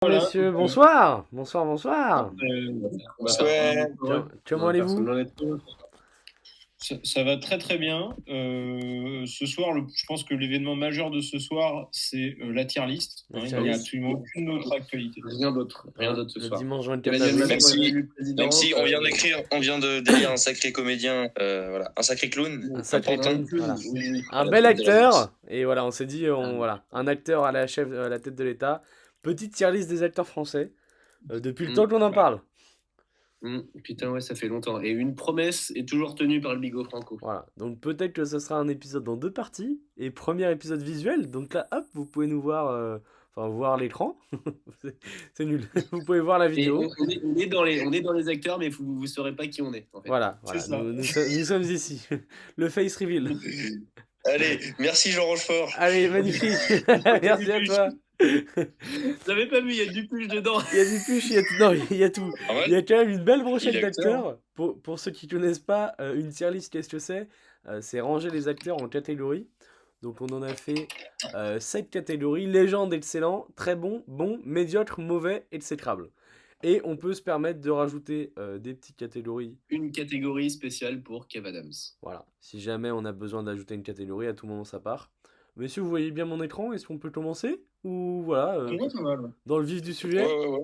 Voilà. Messieurs, bonsoir. Bonsoir, bonsoir. On va faire Comment allez-vous? Ça va très très bien. Ce soir, je pense que l'événement majeur de ce soir, c'est la tier list. La tier il n'y a list. absolument aucune autre actualité. Rien d'autre ce Le soir. dimanche 24 Emmanuel avril. Macron est élu président. Même si on vient d'élire un sacré comédien, voilà, un sacré clown. Un sacré important. clown, voilà. Oui. Un bel acteur. Et voilà, on s'est dit, voilà, un acteur à la tête de l'État. Petite tier list des acteurs français. Depuis le temps qu'on en parle. Putain, ouais, ça fait longtemps. Et une promesse est toujours tenue par le Bigot Franco. Voilà, donc peut-être que ce sera un épisode dans 2 parties. Et premier épisode visuel. Donc là, hop, vous pouvez nous voir, voir l'écran. C'est nul. Vous pouvez voir la vidéo. Et on est dans les acteurs, mais vous ne saurez pas qui on est. En fait. Voilà, nous sommes ici. Le face reveal. Allez, merci Jean Rochefort. Allez, magnifique. Merci à toi. Vous n'avez pas vu, il y a du push dedans. Il y a du push, il y a tout. Ah ouais, Il y a quand même une belle brochette Il est acteur. d'acteurs. Pour ceux qui ne connaissent pas, une tier list, qu'est-ce que c'est? C'est ranger les acteurs en catégories. Donc on en a fait 7 catégories: légende, excellent, très bon, bon, médiocre, mauvais, exécrable. Et on peut se permettre de rajouter des petites catégories. Une catégorie spéciale pour Kev Adams. Voilà, si jamais on a besoin d'ajouter une catégorie, à tout moment ça part. Messieurs, vous voyez bien mon écran? Est-ce qu'on peut commencer? Ou voilà, dans le vif du sujet? Ouais.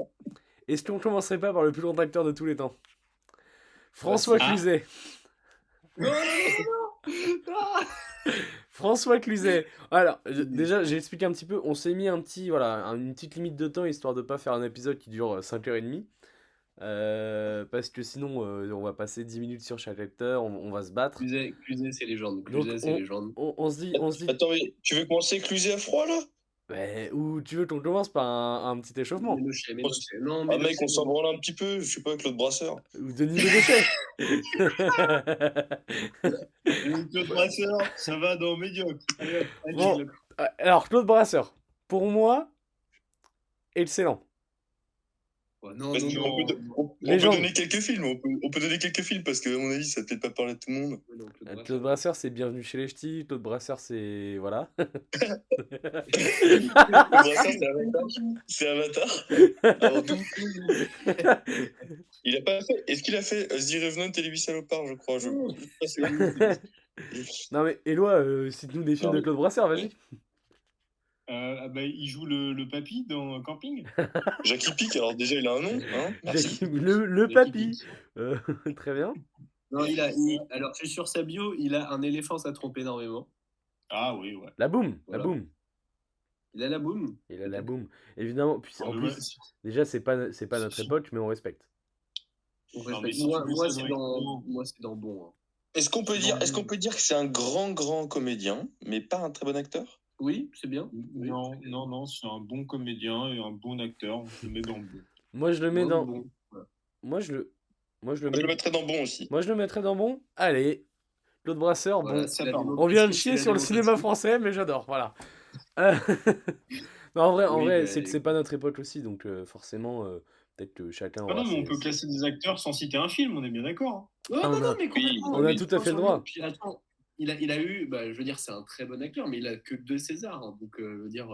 Est-ce qu'on commencerait pas par le plus grand acteur de tous les temps? François Cluzet. Non. François Cluzet. Alors, déjà, j'ai expliqué un petit peu. On s'est mis une petite limite de temps, histoire de pas faire un épisode qui dure 5h30. Parce que sinon, on va passer 10 minutes sur chaque acteur, on va se battre. Cluzet, c'est légende. Donc, on se dit... Attends, mais tu veux commencer Cluzet à froid là? Ou tu veux qu'on commence par un petit échauffement? Non, mais mec, on s'en branle un petit peu, je sais pas, Claude Brasseur. Ou Denis Ménochet. Claude Brasseur, ça va dans médiocre. Bon, alors, Claude Brasseur, pour moi, excellent. On peut donner quelques films, on peut donner quelques films parce que à mon avis ça peut-être pas parler de tout le monde. Claude Brasseur, c'est Bienvenue chez les Ch'tis. Claude Brasseur, c'est voilà. Claude Brasseur, c'est Avatar. Avant tout. Il a pas fait. Est-ce qu'il a fait The Revenant et les 8 salopards, je crois. Non mais Éloi, cite-nous des films de Claude Brasseur, vas-y. Il joue le papy dans Camping. Jackie Pic, alors déjà il a un nom, hein. Merci. Le papy. Très bien. Non, alors je suis sur sa bio, il a un éléphant, ça trompe énormément. Ah oui, ouais. La boum, Voilà. la boum. Il a la boum. Il a la boum. Évidemment, en plus, déjà c'est pas notre époque, mais on respecte. Moi c'est dans bon. Hein. Est-ce qu'on peut dire que c'est un grand comédien, mais pas un très bon acteur? Oui, c'est bien. Non, c'est un bon comédien et un bon acteur. Je le mets dans bon. Moi, je le mets dans... Bon. Moi, je le mettrais dans bon aussi. Moi, je le mettrais dans bon. Allez, Claude Brasseur, voilà, bon. On vient de chier sur le cinéma français, mais j'adore, voilà. Non, en vrai, c'est pas notre époque aussi, donc forcément, peut-être que chacun... non, mais on peut classer des acteurs sans citer un film, on est bien d'accord. Mais on a tout à fait le droit. Puis, attends, il a eu, je veux dire, c'est un très bon acteur, mais il a que 2 Césars. Hein, donc, je veux dire,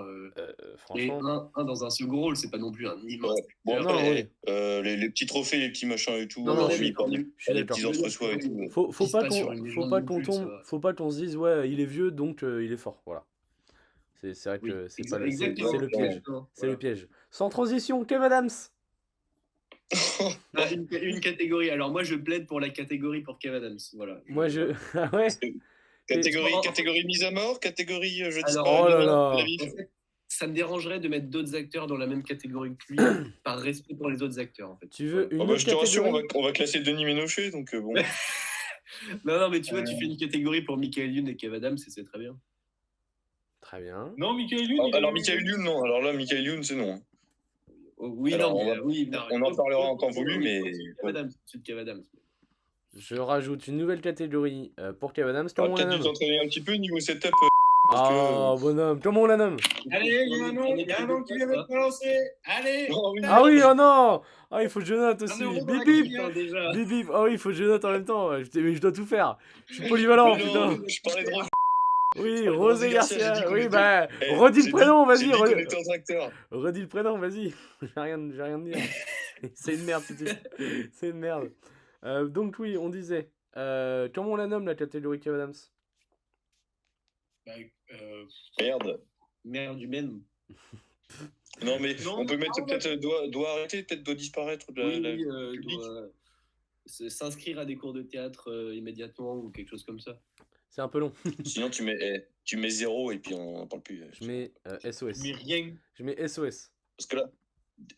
franchement... et un dans un second rôle, c'est pas non plus un immense. Bon, après, les petits trophées, les petits machins et tout, je suis les petits entre-soi et tout. Faut pas qu'on se dise, ouais, il est vieux, donc il est fort, voilà. C'est vrai que c'est le piège. C'est le piège. Sans transition, Kev Adams. Une catégorie. Alors moi je plaide pour la catégorie pour Kev Adams. Voilà. Moi je. Ah ouais. Catégorie mise à mort, catégorie je dis pas. Oh là là. En fait, ça me dérangerait de mettre d'autres acteurs dans la même catégorie que lui par respect pour les autres acteurs en fait. Tu veux une je te rassure, on va classer Denis Ménochet donc bon. non mais tu vois, tu fais une catégorie pour Michael Youn et Kev Adams et c'est très bien. Très bien. Non, Michael Youn. Alors Michael Youn non. Alors là Michael Youn c'est non. Oui, alors, on en parlera en temps voulu, mais... Kev Adams. Je rajoute une nouvelle catégorie pour Kev Adams. Comment on la nomme? Peut-être t'entraîner un petit peu niveau setup. Bonhomme, comment on la nomme? Allez, il y a un nom qui vient d'être balancé. Allez. Ah oui, oh non. Ah, il faut que je note aussi. Bip bip. Déjà. Bip bip. Ah oui, il faut que je note en même temps. Mais je dois tout faire. Je suis polyvalent, putain. Je parlais de Oui, Rosé Garcia. j'ai dit qu'on Oui, était- bah, Eh, redis le j'ai prénom, dit- j'ai vas-y. dit qu'on était en tracteur. Redis le prénom, vas-y. J'ai rien de dire. C'est une merde, c'est une merde. Donc, oui, on disait. Comment on la nomme, la catégorie Kev Adams? Bah, Merde. Merde humaine. Non, mais Non, on peut mais mettre non, peut-être doit arrêter, peut-être doit disparaître de Oui, la oui, public. doit s'inscrire à des cours de théâtre immédiatement ou quelque chose comme ça. C'est un peu long. Sinon, tu mets 0 et puis on n'en parle plus. Je mets SOS. mais rien. Je mets SOS. Parce que là,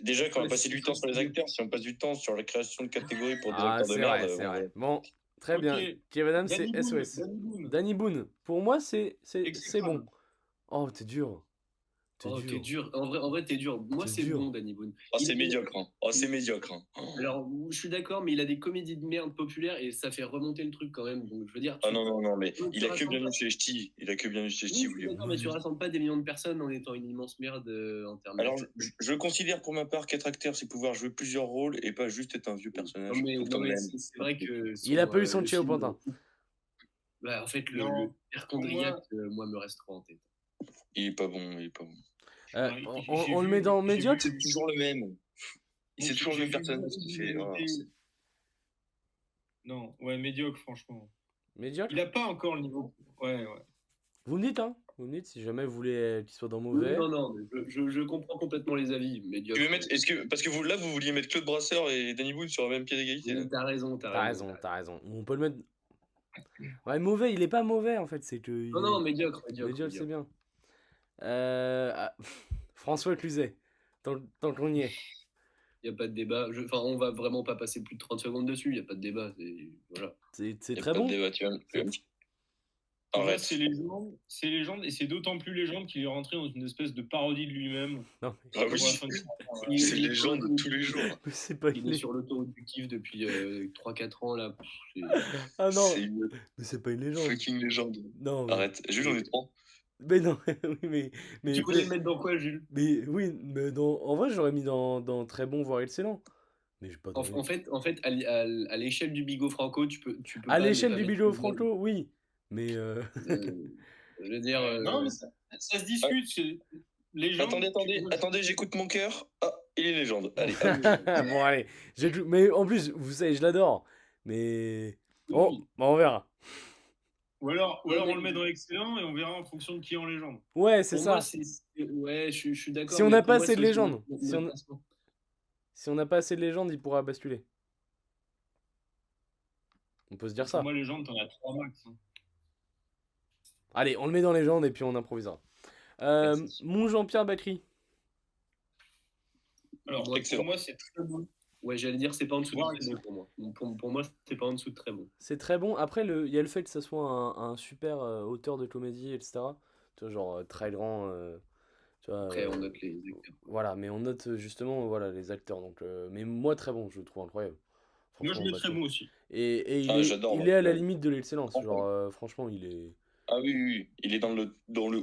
déjà, quand on Ouais, va passer du c'est temps sur les facile. acteurs, si on passe du temps sur la création de catégories pour des Ah, acteurs de c'est merde, vrai, c'est bon, vrai. Bon, très Ok. bien. Kev Adams, c'est Danny Boone, SOS. Danny Boone. Danny Boone. Pour moi, c'est bon. Exécrable. Oh, t'es dur. Oh, t'es dur. En vrai, t'es dur. Moi, T'es c'est dur. bon, Danny Boone. Oh, c'est Il- médiocre. Hein. Oh, c'est médiocre. Hein. Alors, je suis d'accord, mais il a des comédies de merde populaires et ça fait remonter le truc quand même. Donc, je veux dire. Ah non, mais tu il a que rassembles bien pas- vu chez Ch'ti. Il a que bien vu chez Oui, Ch'ti. je suis d'accord, mais tu rassembles pas des millions de personnes en étant une immense merde en termes Alors, d'acteurs. je considère pour ma part qu'être acteur, c'est pouvoir jouer plusieurs rôles et pas juste être un vieux personnage. Non, mais, tout le temps le même. c'est vrai que. Il a pas eu le son Tché au film- pantin. Bah, en fait, Non, le hyperchondriaque, moi, me reste trop en tête. Il est pas bon. Ouais, On le met dans j'ai médiocre. C'est toujours le même. C'est toujours le même personnage. Non, ouais, médiocre, franchement. Médiocre. Il a pas encore le niveau. Ouais. Vous me dites, hein. Vous me dites si jamais vous voulez qu'il soit dans mauvais. Non, mais je comprends complètement les avis. Médiocre. Tu veux mettre, parce que vous vouliez mettre Claude Brasseur et Danny Boone sur le même pied d'égalité. Oui, t'as raison. T'as raison. On peut le mettre. Ouais, mauvais, il est pas mauvais en fait, c'est que. Non, médiocre. Médiocre, c'est bien. François Cluzet, tant qu'on y est. Il n'y a pas de débat. Enfin, on va vraiment pas passer plus de 30 secondes dessus. Il n'y a pas de débat. Voilà. C'est Y a très pas bon. de débat, tu vois. Pour moi, Arrête. c'est légende, et c'est d'autant plus légende qu'il est rentré dans une espèce de parodie de lui-même. Non, Ah oui, Pour la fin de son carrière. c'est légende de tous les jours. mais c'est pas Il est sur l'autoroute du kiff depuis 3-4 ans là. Ah non, C'est une mais c'est pas une légende. fucking légende. Non, mais... Arrête. Jules, on est trois. Mais non, oui, mais Tu voulais le mettre dans quoi, Jules? mais oui, mais en vrai, j'aurais mis dans très bon voire excellent. Mais j'ai pas donné. En fait, à l'échelle du Bigot Franco, tu peux À pas ne l'échelle pas du mettre Bigot Cluzet. Franco, oui, mais Je veux dire. Non, mais ça se discute. Les gens. Attendez, j'écoute mon cœur. Ah, il est légende. Allez. bon allez, mais en plus, vous savez, je l'adore. Mais on verra. Ou alors on le met dans l'excellent et on verra en fonction de qui est en légende. Ouais, c'est Pour ça. moi, ouais, je suis d'accord. Si on mais n'a pour pas moi, assez de c'est aussi légendes, notre classement. Si on n'a pas assez de légendes, il pourra basculer. On peut se dire ça. Pour moi, légende, t'en as 3 max. Hein. Allez, on le met dans légende et puis on improvisera. Mon Jean-Pierre Bacry. Alors, Excellent. pour moi, c'est très bon. Ouais, j'allais dire, c'est pas en dessous de Ouais, très bon pour moi. Pour moi, c'est pas en dessous de très bon. C'est très bon. Après, il y a le fait que ça soit un super auteur de comédie, etc. Tu vois, genre très grand. Tu vois, Après, on note les acteurs. voilà, mais on note justement voilà, les acteurs. Donc, mais moi, très bon, je le trouve incroyable. Moi, je Franchement, mets Bacri. très bon aussi. Et j'adore, il est à la ouais. limite de l'excellence. Genre, franchement, il est Ah oui. Il est dans le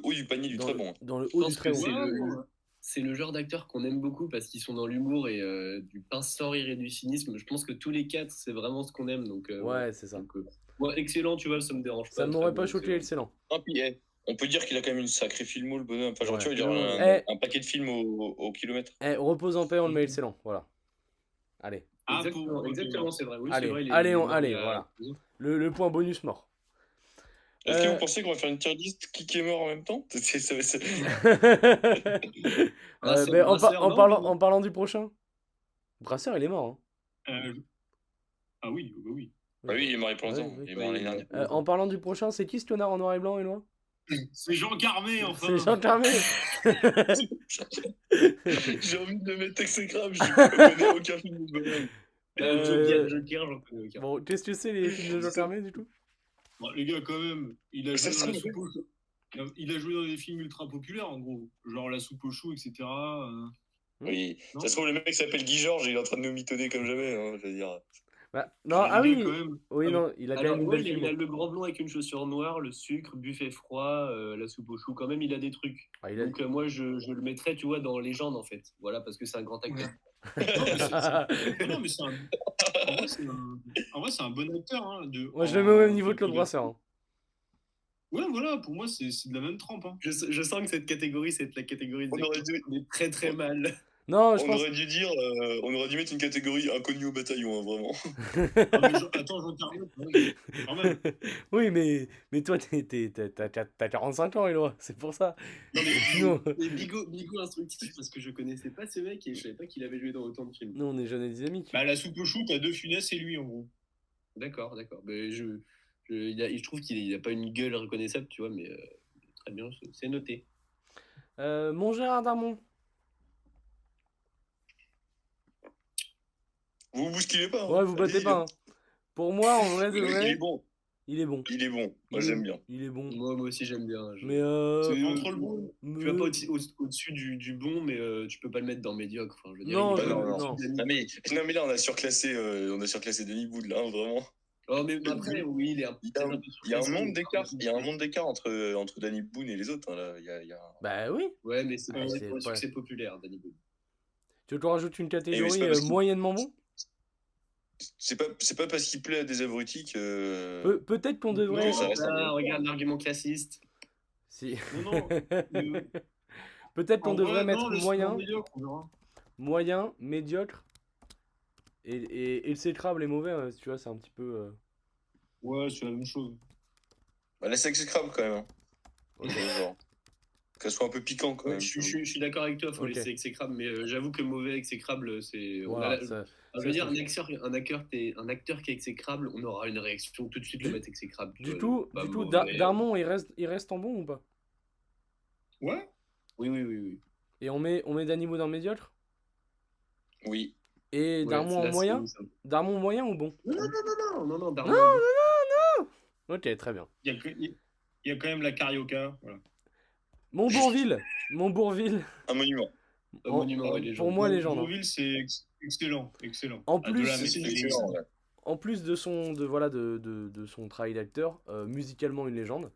haut du panier du très bon. dans le Je haut pense du très que bon. c'est le genre d'acteur qu'on aime beaucoup parce qu'ils sont dans l'humour et du pince sans rire et du cynisme. Je pense que tous les quatre, c'est vraiment ce qu'on aime. Donc, Ouais, c'est ça. donc, moi, excellent, tu vois, ça me dérange pas. Ça ne m'aurait Très pas bon, choqué, excellent. Ah, puis, on peut dire qu'il a quand même une sacrée filmo, le bonhomme. Enfin, genre, Ouais. tu vois, il a Eh. un paquet de films au kilomètre. Repose en paix, on le met excellent. Voilà. Allez. Ah, Exactement, c'est vrai. Oui, Allez, c'est vrai, allez, il est allez, mort, voilà. Le point bonus mort. Est-ce que vous pensez qu'on va faire une tier list qui est mort en même temps? Mais Brasseur, non, en parlant du prochain, Brasseur, il est mort. Hein. Ah oui, bah oui. Ah oui, il est mort il y a pas longtemps. Ouais, oui. Il est mort l'année dernière. En parlant du prochain, c'est qui ce connard en noir et blanc, Éloi? C'est Jean Carmé, enfin. C'est Jean Carmé. J'ai envie de le mettre exécrable, je connais aucun film de bonhomme. Joker, j'en connais aucun. Bon, qu'est-ce que c'est les films de Jean Carmé, du coup? Bon, les gars, quand même, il a Ça joué dans se la soupe au chou. Il a joué dans des films ultra populaires, en gros. Genre La soupe au chou, etc. Oui, Non. ça se trouve, le mec s'appelle Guy Georges et il est en train de nous mitonner comme jamais, hein, je veux dire. Bah, non, Genre, ah les oui. gars, quand même. Oui, non, il a quand Alors, même une ouais, belle il a film. le grand blond avec une chaussure noire, le sucre, buffet froid, la soupe au chou. Quand même, il a des trucs. Ah, il a... Donc, moi, je le mettrais, tu vois, dans Légende, en fait. Voilà, parce que c'est un grand acteur. Non, mais c'est un... En vrai, c'est un bon acteur. Hein, Moi, je le mets au même niveau que Claude Brasseur. Hein. Ouais, voilà, pour moi, c'est de la même trempe. Hein. Je sens que cette catégorie, c'est la catégorie On aurait des dû, mais très très mal. Non, je on pense. aurait dû dire, on aurait dû mettre une catégorie inconnu au bataillon, hein, vraiment. Ah, mais attends, Jean-Carlo, quand même. Oui, mais toi, t'as 45 ans, Eloi, c'est pour ça. Non, mais, Non, mais Bigot instructif, parce que je connaissais pas ce mec et je savais pas qu'il avait joué dans autant de films. nous, on est jeunes et dynamiques. Bah, la soupe au chou, t'as 2 Funès et lui, en gros. D'accord. Mais je trouve qu'il a pas une gueule reconnaissable, tu vois, mais très bien, c'est noté. Mon Gérard Darmon. Vous vous bousculez pas. Hein. Ouais, vous battez Allez-y, pas. Hein. Pour moi, en vrai de Il vrai, est bon. il est bon. Il est bon. Moi, Il est- j'aime bien. Il est bon. Moi aussi, j'aime bien. Mais C'est Entre le bon. Tu vas pas au-dessus du bon, mais tu peux pas le mettre dans médiocre. Enfin, je veux dire, Non, il est Bah, pas non, non. Non, mais là, on a surclassé Denis Wood, là, hein, vraiment. Oh, mais après, oui, il est Il y a un monde d'écart. Il y a un monde d'écart entre Danny Boone et les autres. Hein, là. Il y a... Bah oui. Ouais, mais c'est Ouais, pour c'est le pas- succès populaire, Danny Boone. Tu veux qu'on rajoute une catégorie c'est pas parce qu'il- moyennement bon? C'est pas parce qu'il plaît à des abrutis que. Peut-être qu'on devrait. Non, ça reste un Ah, bon. regarde l'argument classiste. Si. Non, Peut-être qu'on En devrait vrai, mettre non, laisse-le moyen, en médiocre, on verra. moyen, médiocre. Et l'exécrable et mauvais, tu vois, c'est un petit peu. Ouais, c'est la même chose. Bah, laisse exécrable quand même. Hein. Ok. Genre, que ce soit un peu piquant quand Ouais, même. je suis d'accord avec toi, faut Ok. laisser exécrable, mais j'avoue que mauvais exécrable, c'est. Voilà, ça- Je veux dire, un acteur qui est exécrable, on aura une réaction tout de suite le mettre exécrable. tu Du vois, tout, pas du tout, mauvais. Darmon, il reste en bon ou pas? Ouais. Oui. Et on met Danny Boone en médiocre? Oui. Et Ouais, Darmon en là, moyen? c'est- Darmon moyen ou bon? Non, Darmon. Ok, très bien. Il y a quand même la carioca. Voilà. Montbourville. Un monument. Un monument, ouais, Pour moi, légende. hein. Bourville, c'est excellent. En Ah, de plus, là, c'est mais excellent, ouais. En plus de son travail d'acteur, musicalement une légende.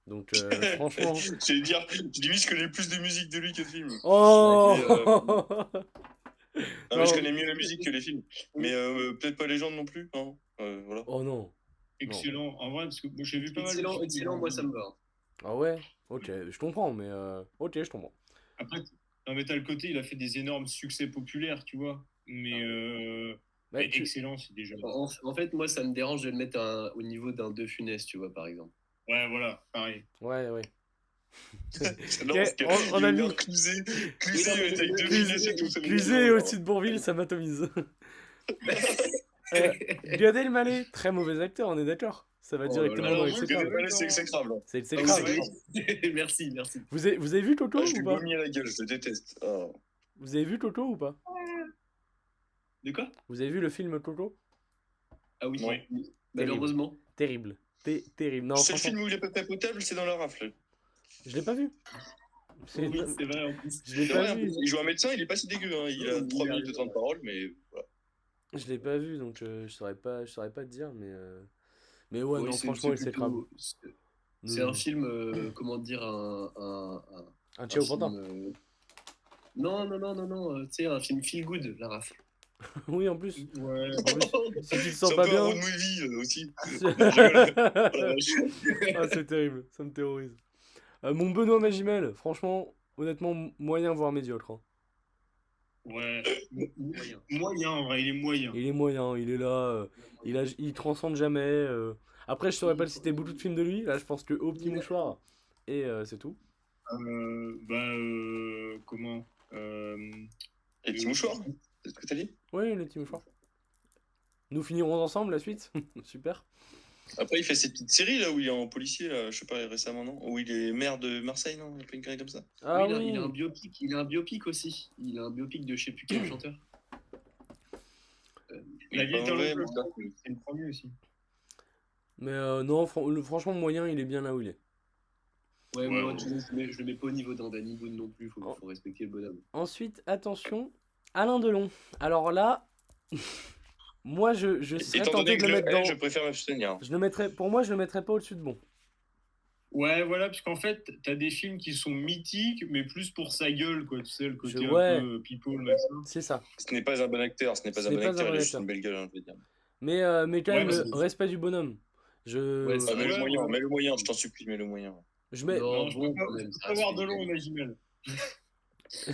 Donc franchement. J'allais dire, limite, je connais plus de musique de lui que de films. Oh Non, mais je connais mieux la musique que les films. Mais peut-être pas Légende non plus. Hein. Voilà. Oh non. excellent. En vrai, parce que moi, j'ai vu pas mal de films. Excellent, moi ça me va. Ah ouais. Ok, je comprends, mais ok, je comprends. Après, non, mais t'as le côté, il a fait des énormes succès populaires, tu vois. Mais, Bah, mais excellent, c'est déjà. En fait, moi ça me dérange de le mettre au niveau d'un De Funès, tu vois, par exemple. Ouais, voilà, pareil. Ouais. Non, parce que on a mis Cluzet Oui, non, mais avec deux Funès et tout. ça me dit Cluzet rien. au-dessus de Bourville, ça m'atomise. Gad Elmaleh, très mauvais acteur, on est d'accord. Ça va Oh directement là là, dans moi, l'exécrable. C'est exécrable. Hein. C'est Ah, exécrable. oui. Merci. Vous avez vu Toto Ah, je ou lui pas? vomis à la gueule, je le déteste. Ah. Vous avez vu Toto ou pas? De quoi? Vous avez vu le film Toto? Ah oui, Ouais. malheureusement. Terrible. Terrible. Non, Le seul franchement, film où il est pas potable, c'est dans la rafle. je l'ai pas vu. Oui, c'est vrai en plus. Je l'ai C'est pas vrai, vu. il joue un médecin, il est pas si dégueu. Hein. Il a 3 minutes de temps de parole, mais voilà. Je l'ai pas vu, donc je saurais pas te dire, mais ouais, Oui, non, c'est- franchement, il c'est s'écrable. plutôt- C'est un film, comment dire, Un Tchao film, Pantin. Non, tu sais, un film feel good, la rafle. Oui, en plus. Ouais. En plus, si tu te C'est sens un pas peu un bien. road movie aussi. Ah, c'est terrible, ça me terrorise. Mon Benoît Magimel, franchement, honnêtement, moyen voire médiocre. Hein. Ouais. Moyen, en vrai, il est moyen. Il est moyen, il est là, il transcende jamais. Après, je saurais pas le citer beaucoup de films de lui. Là, je pense que Au Petit Mouchoir et c'est tout. Comment Et petit mouchoir, c'est ce que t'as dit? Oui, Le Petit Mouchoir. Nous finirons ensemble la suite. Super. Après, il fait ses petites séries là où il est en policier, là, je sais pas, récemment, non? Où il est maire de Marseille, non? Il y a pas une connerie comme ça? Ah Oui, oui. il a un biopic. Il a un biopic aussi. Il a un biopic de je sais plus quel chanteur. La vie est un Ouais, long bon, fleuve, c'est le premier aussi. Mais non, franchement, moyen, il est bien là où il est. Ouais, Ouais, moi, ouais. je le mets pas au niveau d'un Danny Boone non plus. Faut respecter le bonhomme. Ensuite, attention, Alain Delon. Alors là, moi, je serais Étant tenté donné de que le le mettre L, dans. je préfère m'abstenir. Pour moi, je le mettrais pas au-dessus de bon. Ouais, voilà, parce qu'en fait, t'as des films qui sont mythiques, mais plus pour sa gueule, quoi. Tu sais, le côté Ouais. un peu people, machin. C'est ça. Ce n'est pas un bon acteur, Ce n'est pas un bon il a juste acteur. une belle gueule, hein, je veux dire. Mais quand Ouais, même, mais le respect du bonhomme. Ouais, Ah, mets le Ouais, moyen, ouais. mets le moyen, je t'en supplie, mets le moyen. Je mets. Non, Non, je bon, peux pas, quand même, je peux ça pas voir reste Delon et Magimel. Magimel.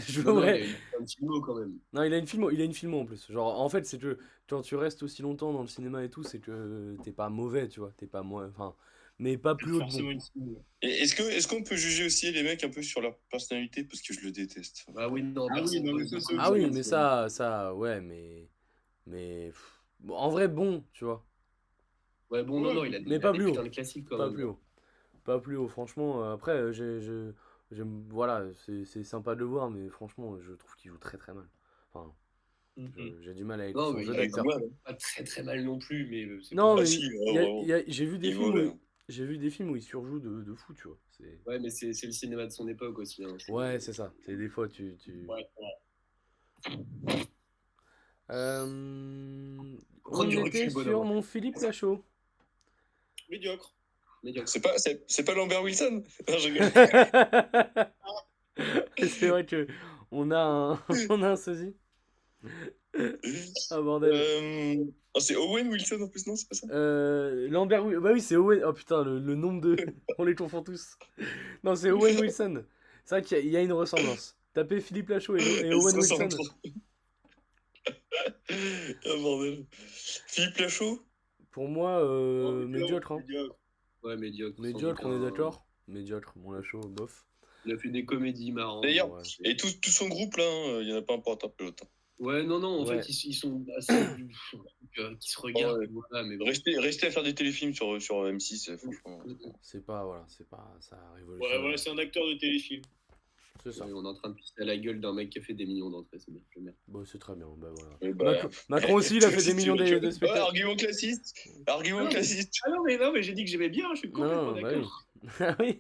Je Non, il mets- a eu un film quand même. Non, il a une filmo en plus. Genre, en fait, c'est que quand tu restes aussi longtemps dans le cinéma et tout, c'est que t'es pas mauvais, tu vois. T'es pas moins. Enfin, mais pas plus haut de bon. Forcément une cible. Et est-ce qu'on peut juger aussi les mecs un peu sur leur personnalité? Parce que je le déteste. Bah oui, non, Ah oui, personne non, peut mais se ça, dire c'est que autre Ah oui, chose. mais ça, ouais, mais bon, en vrai, bon, tu vois. Ouais, bon, non, Ouais, non, il a mais des pas plus haut. putains de classiques quand Pas même. plus haut. Pas plus haut, franchement. Après, voilà, c'est sympa de le voir, mais franchement, je trouve qu'il joue très très mal. Enfin, Mhm. j'ai du mal avec Non, son mais jeu il Avec d'acteur. moi, Pas très très mal non plus, mais c'est Non, pas. mais si, vraiment. j'ai vu des Il films vole. j'ai vu des films où il surjoue de fou, tu vois. Ouais, mais c'est le cinéma de son époque aussi. Hein. Ouais, c'est ça. C'est des fois, Ouais, ouais. Prends On du était recul, sur bonhomme. mon Philippe Lachaud. Médiocre. Médiocre. C'est pas Lambert Wilson? Non, je rigole. C'est vrai que on a un, on a un sosie. Ah bordel. C'est Owen Wilson en plus, non? C'est pas ça? Lambert Bah oui, c'est Owen. Oh putain, le nombre de. On les confond tous. Non, c'est Owen Wilson. C'est vrai qu'il y a une ressemblance. Tapez Philippe Lachaud et Ils Owen se ressemblent Wilson. trop. Ah bordel. Philippe Lachaud? Pour moi, Oh, médiocre. Hein. médiocre. Ouais, médiocre. sans Médiocre, doute, on est hein. d'accord. Médiocre, mon Lachaud, bof. Il a fait des comédies marrantes. D'ailleurs, Ouais. et tout son groupe là, il y en a pas un pour attraper l'autre. Ouais, non, non, en Ouais. fait, ils sont assez. Qui se regardent. Ouais. Voilà, mais bon. Restez à faire des téléfilms sur M6, franchement. C'est pas, voilà, c'est pas. Ça Ouais, révolutionne. voilà, c'est un acteur de téléfilm. C'est ça. Ouais, on est en train de pisser à la gueule d'un mec qui a fait des millions d'entrées, c'est bien. J'aime bien. Bon, c'est très bien. Bah voilà. Et bah, Macron aussi, il a fait des millions de Ouais, spectacles. argument classiste. Argument Ah, classiste. Ah non, mais j'ai dit que j'aimais bien, je suis complètement Non, bah d'accord. oui. Ah oui.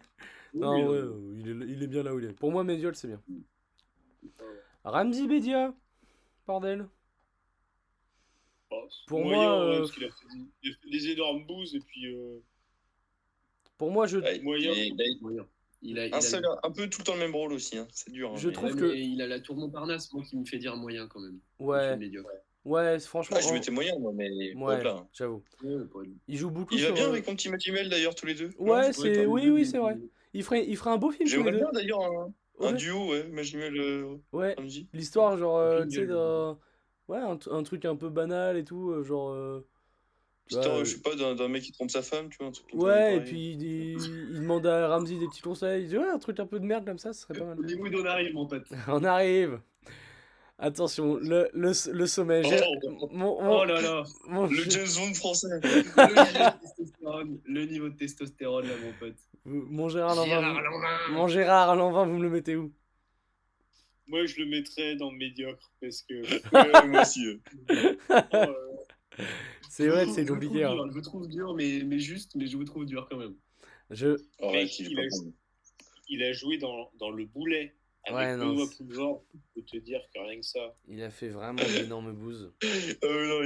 Oui, Non, ouais, oui. il est bien là où il est. Pour moi, médiocre, c'est bien. Ramzi Bedia, bordel. Oh, Pour moyen, moi, ouais, parce qu'il a fait des énormes bouses et puis Pour moi, je, Ouais, moyen. Moyen. Il a, un peu tout le temps le même rôle aussi, hein. C'est dur. Hein, Je mais- trouve Ouais, que- mais il a la tour Montparnasse, moi, qui me fait dire moyen quand même. Je suis ouais, médiocre. ouais, franchement, Ah, je mettais moyen, moi, mais ouais, hop là. j'avoue. Ouais, pour lui. Il joue beaucoup Il va sur. bien avec mon petit Matimel d'ailleurs, tous les deux. Ouais, Non, c'est, pas oui, mal, oui, mais- c'est vrai. Il ferait un beau film tous les J'aimerais deux. bien d'ailleurs un Ouais. duo, ouais, Magimel Ouais, Ramsey. l'histoire, genre, Aucune tu sais, gueule. ouais, un truc un peu banal et tout, genre, tu vois, Histoire, je sais pas, d'un mec qui trompe sa femme, tu vois, un truc une connerie ouais, et pareille. puis il demande à Ramsey des petits conseils. Il dit, ouais, un truc un peu de merde comme ça, ce serait pas mal. Au niveau d'on arrive, mon pote. On arrive. Attention, le sommet. Oh là là. Le James Bond français. Le niveau de testostérone, là, mon pote. Mon Gérard Lanvin. Gérard Lanvin. Mon Gérard Lanvin, vous me le mettez où? Moi, je le mettrais dans médiocre parce que. Ouais, moi aussi. C'est vrai, Je c'est vous compliqué. trouve Hein. dur, je vous trouve dur, mais juste, mais je vous trouve dur quand même. Arrête, il est pas bon. Il a joué dans le boulet avec Ouais, non, Benoît c'est- Poulvord. Je peux te dire que rien que ça. Il a fait vraiment d'énormes bouses. Non,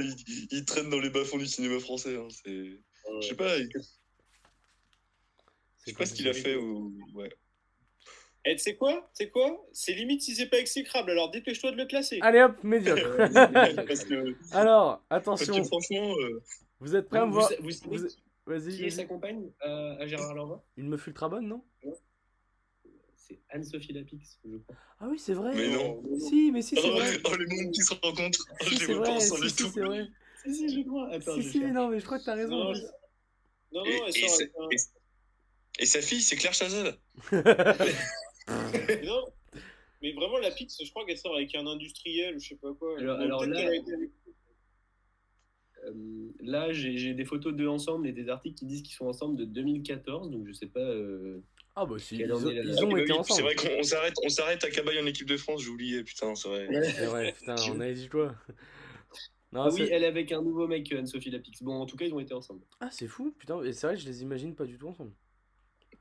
il traîne dans les bas-fonds du cinéma français. Hein, c'est... Je sais pas, je sais pas ce qu'il a fait. Ouais. Et tu sais quoi? C'est limite si c'est pas exécrable, alors dépêche-toi de le classer. Allez hop, médiocre. Parce que Alors, Parce attention, que franchement, vous êtes prêts à me voir? Vous savez Vas-y, qui est sa vas-y. compagne à Gérard Lanvin? Une meuf ultra bonne, non? C'est Anne-Sophie Lapix, je crois. Ah oui, c'est vrai. mais non. Si, mais si, c'est vrai. Oh, les mondes qui se rencontrent. Oh, Si, je les c'est vois pas vrai. ensemble Si, du tout. c'est vrai. Si, je crois. Attends, Si, je si, cherche. non, mais je crois que t'as raison. en Non, plus. non, Et, elle et sort sa- avec un- et sa fille, c'est Claire Chazal. Non, mais vraiment, la Pix, je crois qu'elle sort avec un industriel ou je sais pas quoi. Alors Peut-être là- qu'elle a été avec- Là, j'ai des photos d'eux ensemble et des articles qui disent qu'ils sont ensemble de 2014, donc je sais pas. Ah bah si, Quelle ils année, là, ils là. ont Ah, été oui, ensemble. c'est vrai qu'on s'arrête à Cabaye en équipe de France, j'ai oublié, putain, c'est vrai. C'est vrai, putain, on a dit quoi? Non, Ah oui, c'est- elle est avec un nouveau mec, Anne-Sophie Lapix. Bon, en tout cas, ils ont été ensemble. Ah, c'est fou, putain, et c'est vrai que je les imagine pas du tout ensemble.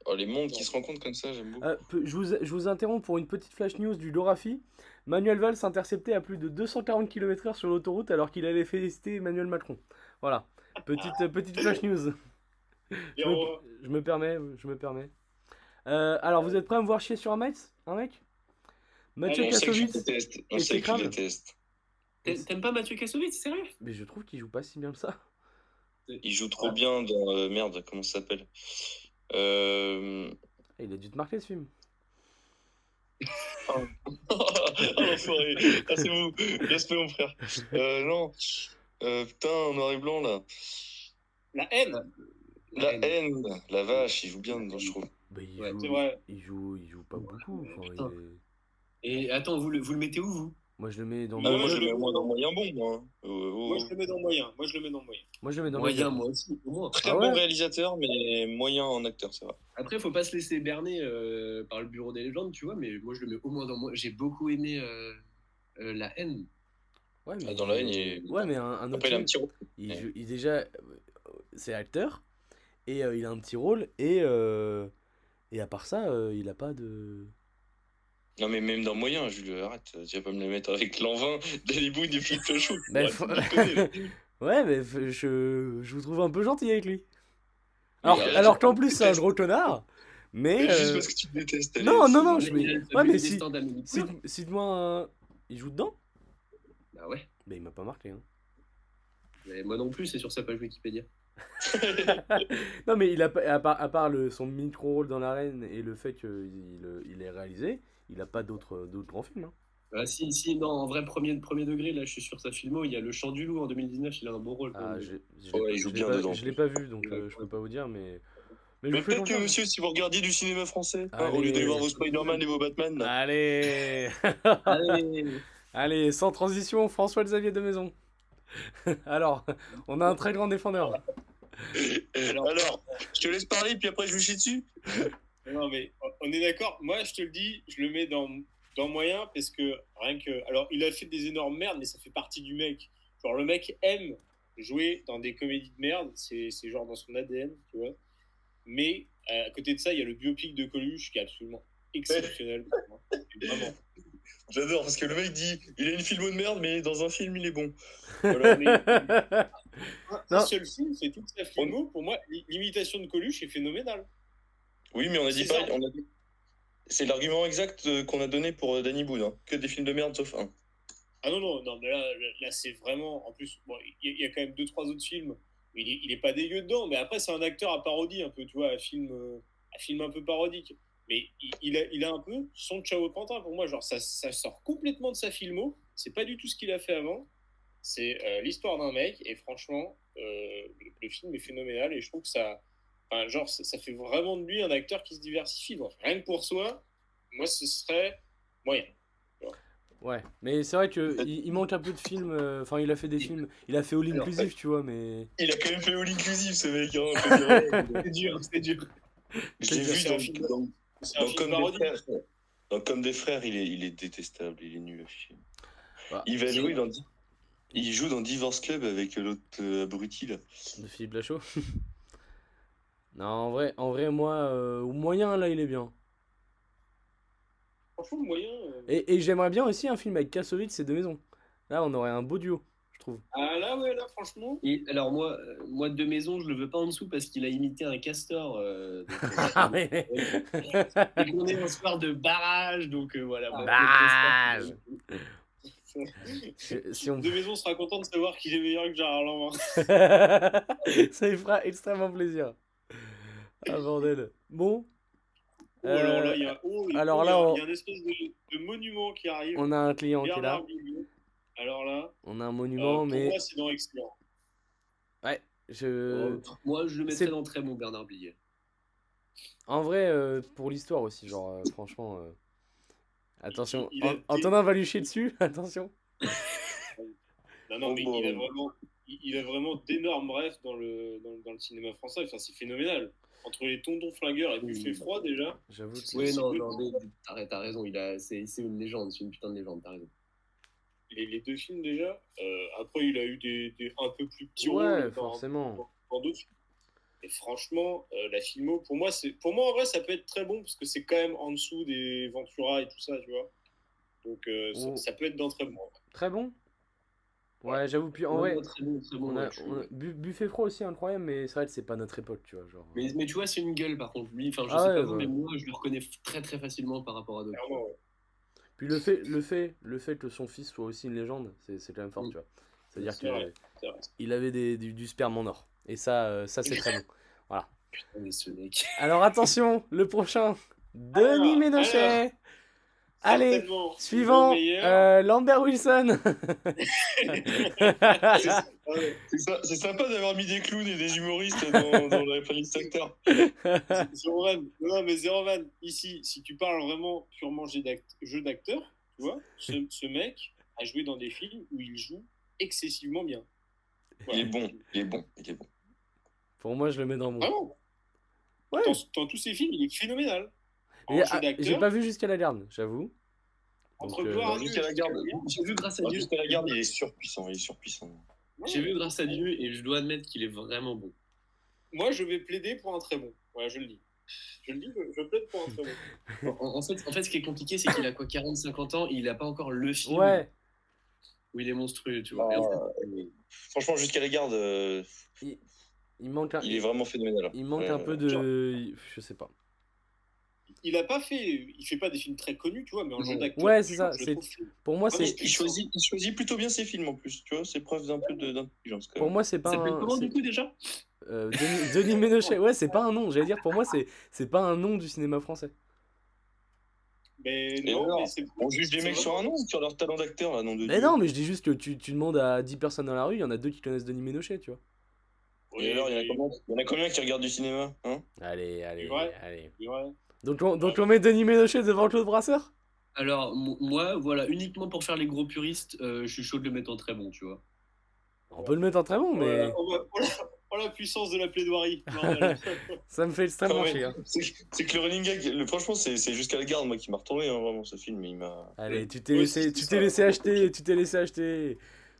Oh, les mondes qui se rencontrent comme ça, j'aime beaucoup. Je vous interromps pour une petite flash news du Lorafi. Manuel Valls intercepté à plus de 240 km/h sur l'autoroute alors qu'il allait féliciter Emmanuel Macron. Voilà, petite flash news. Et on- Je me permets. Alors, vous êtes prêts à me voir chier sur un mec? Mathieu On sait que tu Kassovitz. détestes. On et sait que tu Tekram. détestes. T'aimes pas Mathieu Kassovitz, sérieux? Mais je trouve qu'il joue pas si bien que ça. Il joue trop bien dans. Merde, comment ça s'appelle Il a dû te marquer ce film. Oh, l'enfoiré. Ah, c'est vous. Respect, mon frère. Non. Putain, en noir et blanc, là. La haine. La haine. La vache, il joue bien dedans, je trouve. Bah, c'est vrai. Il joue pas beaucoup. Putain. Et attends, vous le mettez où, vous? Moi, je le mets dans moi, je le mets dans moyen bon, moi. Moi, je le mets dans moyen. Moi, je le mets dans Moyen, moi aussi, au moins. Très bon réalisateur, mais moyen en acteur, ça va. Après, faut pas se laisser berner par le bureau des légendes, tu vois, mais moi, je le mets au moins dans moi. J'ai beaucoup aimé La haine. Ouais, mais... dans La haine, il est... Ouais, mais un autre Après, il a un petit rôle. il déjà... C'est acteur, et il a un petit rôle, et à part ça, il a pas de... Non, mais même dans moyen, Jules, arrête. Tu vas pas me le mettre avec Lanvin, Danny Boone et Philippe Lachaud. Ouais, mais je vous trouve un peu gentil avec lui. Alors qu'en plus, c'est un gros connard. Mais. Juste parce que tu le détestes. Non, ouais, mais cite-moi. Il joue dedans? Bah ouais. Bah, il m'a pas marqué. Hein. Mais moi non plus, c'est sur sa page Wikipédia. Non, mais il a à part son micro-rôle dans l'arène et le fait qu'il ait réalisé, il a pas d'autres grands films. Hein. Ah, si, non, en vrai, premier degré, là, je suis sur sa filmo. Il y a Le Chant du Loup en 2019, il a un bon rôle. Ah, il joue bien dedans. Je l'ai pas vu, donc je peux pas vous dire, mais. Mais peut-être que monsieur, si vous regardiez du cinéma français, au lieu d'aller voir vos Spider-Man et vos Batman. Là. Allez. Allez, sans transition, François-Xavier de Maison. Alors, on a un très grand défendeur. Alors, je te laisse parler, puis après je vous chie dessus. Non, mais on est d'accord. Moi, je te le dis, je le mets dans moyen parce que rien que. Alors, il a fait des énormes merdes, mais ça fait partie du mec. Genre, le mec aime jouer dans des comédies de merde. C'est genre dans son ADN, tu vois. Mais à côté de ça, il y a le biopic de Coluche qui est absolument exceptionnel. Vraiment. J'adore parce que le mec dit il a une filmo de merde, mais dans un film il est bon. Voilà, un seul film, c'est toute sa filmo. Pour moi, l'imitation de Coluche est phénoménale. Oui, mais on a dit pas. C'est l'argument exact qu'on a donné pour Danny Boone. Hein. Que des films de merde sauf un. Ah non, mais là c'est vraiment. En plus, bon, il y a quand même 2-3 autres films. Mais il est pas dégueu dedans. Mais après, c'est un acteur à parodie, un peu, tu vois, un film un peu parodique. Mais il a un peu son Ciao Pantin pour moi. Genre, ça sort complètement de sa filmo. C'est pas du tout ce qu'il a fait avant. C'est l'histoire d'un mec. Et franchement, le film est phénoménal. Et je trouve que ça. Enfin, genre, ça fait vraiment de lui un acteur qui se diversifie. Donc, rien que pour soi, moi, ce serait moyen. Ouais, mais c'est vrai qu'il manque un peu de films. Enfin, il a fait des films. Il a fait All Inclusive, tu vois, mais. Il a quand même fait All Inclusive, ce mec. Hein, c'est dur. Je l'ai vu dans Comme des frères. Dans Comme des frères, il est détestable. Il est nul à chier. Bah, il joue dans Divorce Club avec l'autre abruti, là. De Philippe Lachaud. Non, en vrai, moi, au moyen, là, il est bien. Franchement, moyen. Et j'aimerais bien aussi un film avec Kassovitz et De Maison. Là, on aurait un beau duo, je trouve. Ah là, ouais, là, franchement. Et alors, moi De Maison, je le veux pas en dessous parce qu'il a imité un castor. Ah, mais. Et qu'on est en soir de barrage, donc voilà. Barrage. De Maison sera content de savoir qu'il est meilleur que Gérard Lanvin. Ça lui fera extrêmement plaisir. Ah, bordel. Bon. Alors là, il y a un espèce de monument qui arrive. On a un client qui est là. Alors là, on a un monument, mais. Pour moi, c'est dans Excellent. Ouais, moi, je le mettrais dans très bon Bernard Blier. En vrai, pour l'histoire aussi, genre, franchement. Attention, Antonin va lui chier dessus, attention. Non, mais il a vraiment d'énormes rêves dans le cinéma français. Enfin, c'est phénoménal. Entre les tontons flingueurs et Buffet froid, déjà. J'avoue que oui, non, t'as raison. C'est une légende, c'est une putain de légende, t'as raison. Les deux films, déjà. Après, il a eu des un peu plus petits rôles forcément. Dans d'autres films. Et franchement, la filmo, pour moi, en vrai, ça peut être très bon parce que c'est quand même en dessous des Ventura et tout ça, tu vois. Donc, ça peut être dans très bon. Très bon. Ouais, j'avoue. Puis en vrai, très bon, Buffet froid aussi incroyable, mais c'est vrai que c'est pas notre époque, tu vois. Genre. Mais tu vois, c'est une gueule par contre. Lui, enfin, je sais pas vous, mais moi, je le reconnais très très facilement par rapport à d'autres. Ouais. Puis le fait que son fils soit aussi une légende, c'est quand même fort, tu vois. C'est-à-dire qu'il avait du sperme en or. Et ça c'est très bon. Voilà. Putain, mais ce mec. Alors attention, le prochain, Denis Ménochet. Allez, certainement suivant, le meilleur. Lambert Wilson. C'est sympa d'avoir mis des clowns et des humoristes dans la playlist acteur. Zéro van. Non, mais zéro van. Ici, si tu parles vraiment purement jeu d'acteur, tu vois, ce mec a joué dans des films où il joue excessivement bien. Voilà. Il est bon. Pour moi, je le mets dans mon. Vraiment. Ouais. Dans tous ses films, il est phénoménal. J'ai pas vu Jusqu'à la garde, j'avoue. Entre gloire à Dieu. Jusqu'à la garde. J'ai vu Grâce à Dieu. Jusqu'à la garde, il est surpuissant. J'ai vu Grâce à Dieu et je dois admettre qu'il est vraiment bon. Moi, je vais plaider pour un très bon. Voilà, je le dis. Je plaide pour un très bon. En fait, ce qui est compliqué, c'est qu'il a quoi, 40-50 ans, et il a pas encore le film où il est monstrueux, tu vois. Franchement, Jusqu'à la garde, il manque il est vraiment phénoménal. Il manque un peu de... Je sais pas. Il fait pas des films très connus, tu vois, mais en jeu d'acteur. Ouais, c'est ça. Pour moi, c'est. Il choisit plutôt bien ses films en plus, tu vois. C'est preuve d'un peu d'intelligence. Pour moi, c'est pas. Ça s'appelle comment du coup déjà Denis Ménochet. Ouais, c'est pas un nom. J'allais dire, pour moi, c'est pas un nom du cinéma français. Mais non, alors, on juge des mecs sur un nom ou sur leur talent d'acteur, là, nom de Mais non, mais je dis juste que tu demandes à 10 personnes dans la rue, il y en a 2 qui connaissent Denis Ménochet, tu vois. Et alors, il y en a combien qui regardent du cinéma, hein? Allez. C'est vrai. Donc on met Denis Ménochet devant Claude Brasseur? Alors, moi, voilà, uniquement pour faire les gros puristes, je suis chaud de le mettre en très bon, tu vois. On peut le mettre en très bon, mais... Oh la puissance de la plaidoirie. Ça me fait extrêmement chier. Hein. C'est que le running gag, franchement, c'est Jusqu'à la garde, moi, qui m'a retourné, hein, vraiment, ce film. Il m'a... Allez, tu t'es laissé acheter.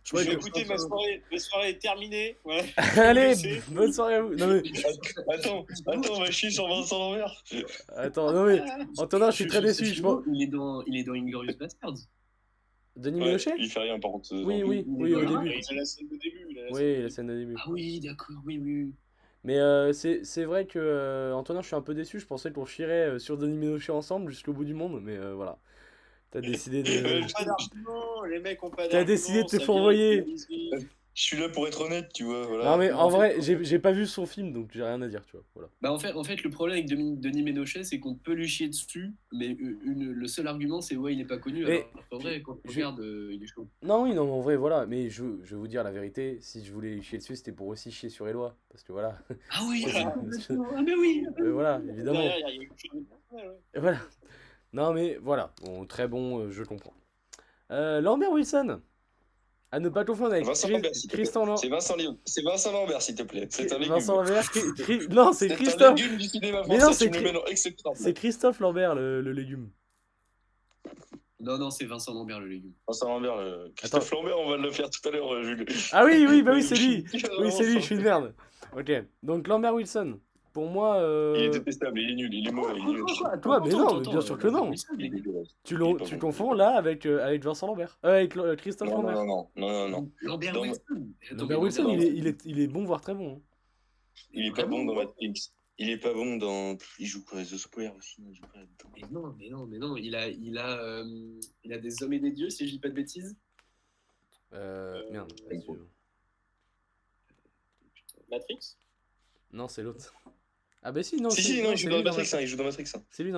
Je vais écouter, ma soirée est terminée. Voilà. Allez, bonne soirée à vous. Non, mais... Attends, on va chier sur Vincent Lambert. Attends, non mais, Antonin, je suis très déçu. Il est dans Inglourious Basterds. Denis Ménochet? Il fait rien, par contre. Oui, au début. Il a la scène de début. La scène de début. Ah oui, d'accord, oui. Mais c'est vrai que, Antonin, je suis un peu déçu. Je pensais qu'on chierait sur Denis Ménochet ensemble jusqu'au bout du monde, mais voilà. T'as décidé de... Pas d'argument, les mecs ont pas d'argument. T'as décidé de te fourvoyer. Je suis là pour être honnête, tu vois. Voilà. Non, mais en vrai, j'ai pas vu son film, donc j'ai rien à dire, tu vois. Voilà. Bah en fait, le problème avec Denis Ménochet, c'est qu'on peut lui chier dessus, mais le seul argument, c'est ouais, il est pas connu. Mais, alors, en vrai, quand on regarde, il est chaud. Non, oui, non, en vrai, voilà. Mais je vais vous dire la vérité, si je voulais lui chier dessus, c'était pour aussi chier sur Éloi. Parce que voilà. Ah oui, mais oui. Voilà, évidemment. Derrière, il y a quelque chose de personnel, ouais. Voilà. Non, mais voilà. Bon, très bon, je comprends. Lambert Wilson. À ne pas confondre avec Tristan Lambert. C'est Vincent Lambert, s'il te plaît. C'est un légume. Vincent Lambert. Non, c'est Christophe. C'est un légume du cinéma français. Mais non, c'est Christophe Lambert, le légume. Non, c'est Vincent Lambert, le légume. Vincent Lambert, Christophe Lambert, on va le faire tout à l'heure, Jules. Ah oui, bah oui, c'est lui. Oui, c'est lui, je suis une merde. Ok, donc Lambert Wilson. Pour moi. Il est détestable, il est nul, il est mauvais. Toi, mais non, bien sûr que non. Tu confonds là avec Vincent Lambert. Avec Christophe Lambert. Non. Lambert Wilson, il est bon, voire très bon. Il est pas bon dans Matrix. Il est pas bon dans. Il joue quoi? The Square aussi. Mais non. Il a des hommes et des dieux, si je dis pas de bêtises. Merde. Matrix? Non, c'est l'autre. Ah bah si, non. Il joue dans Matrix. C'est lui dans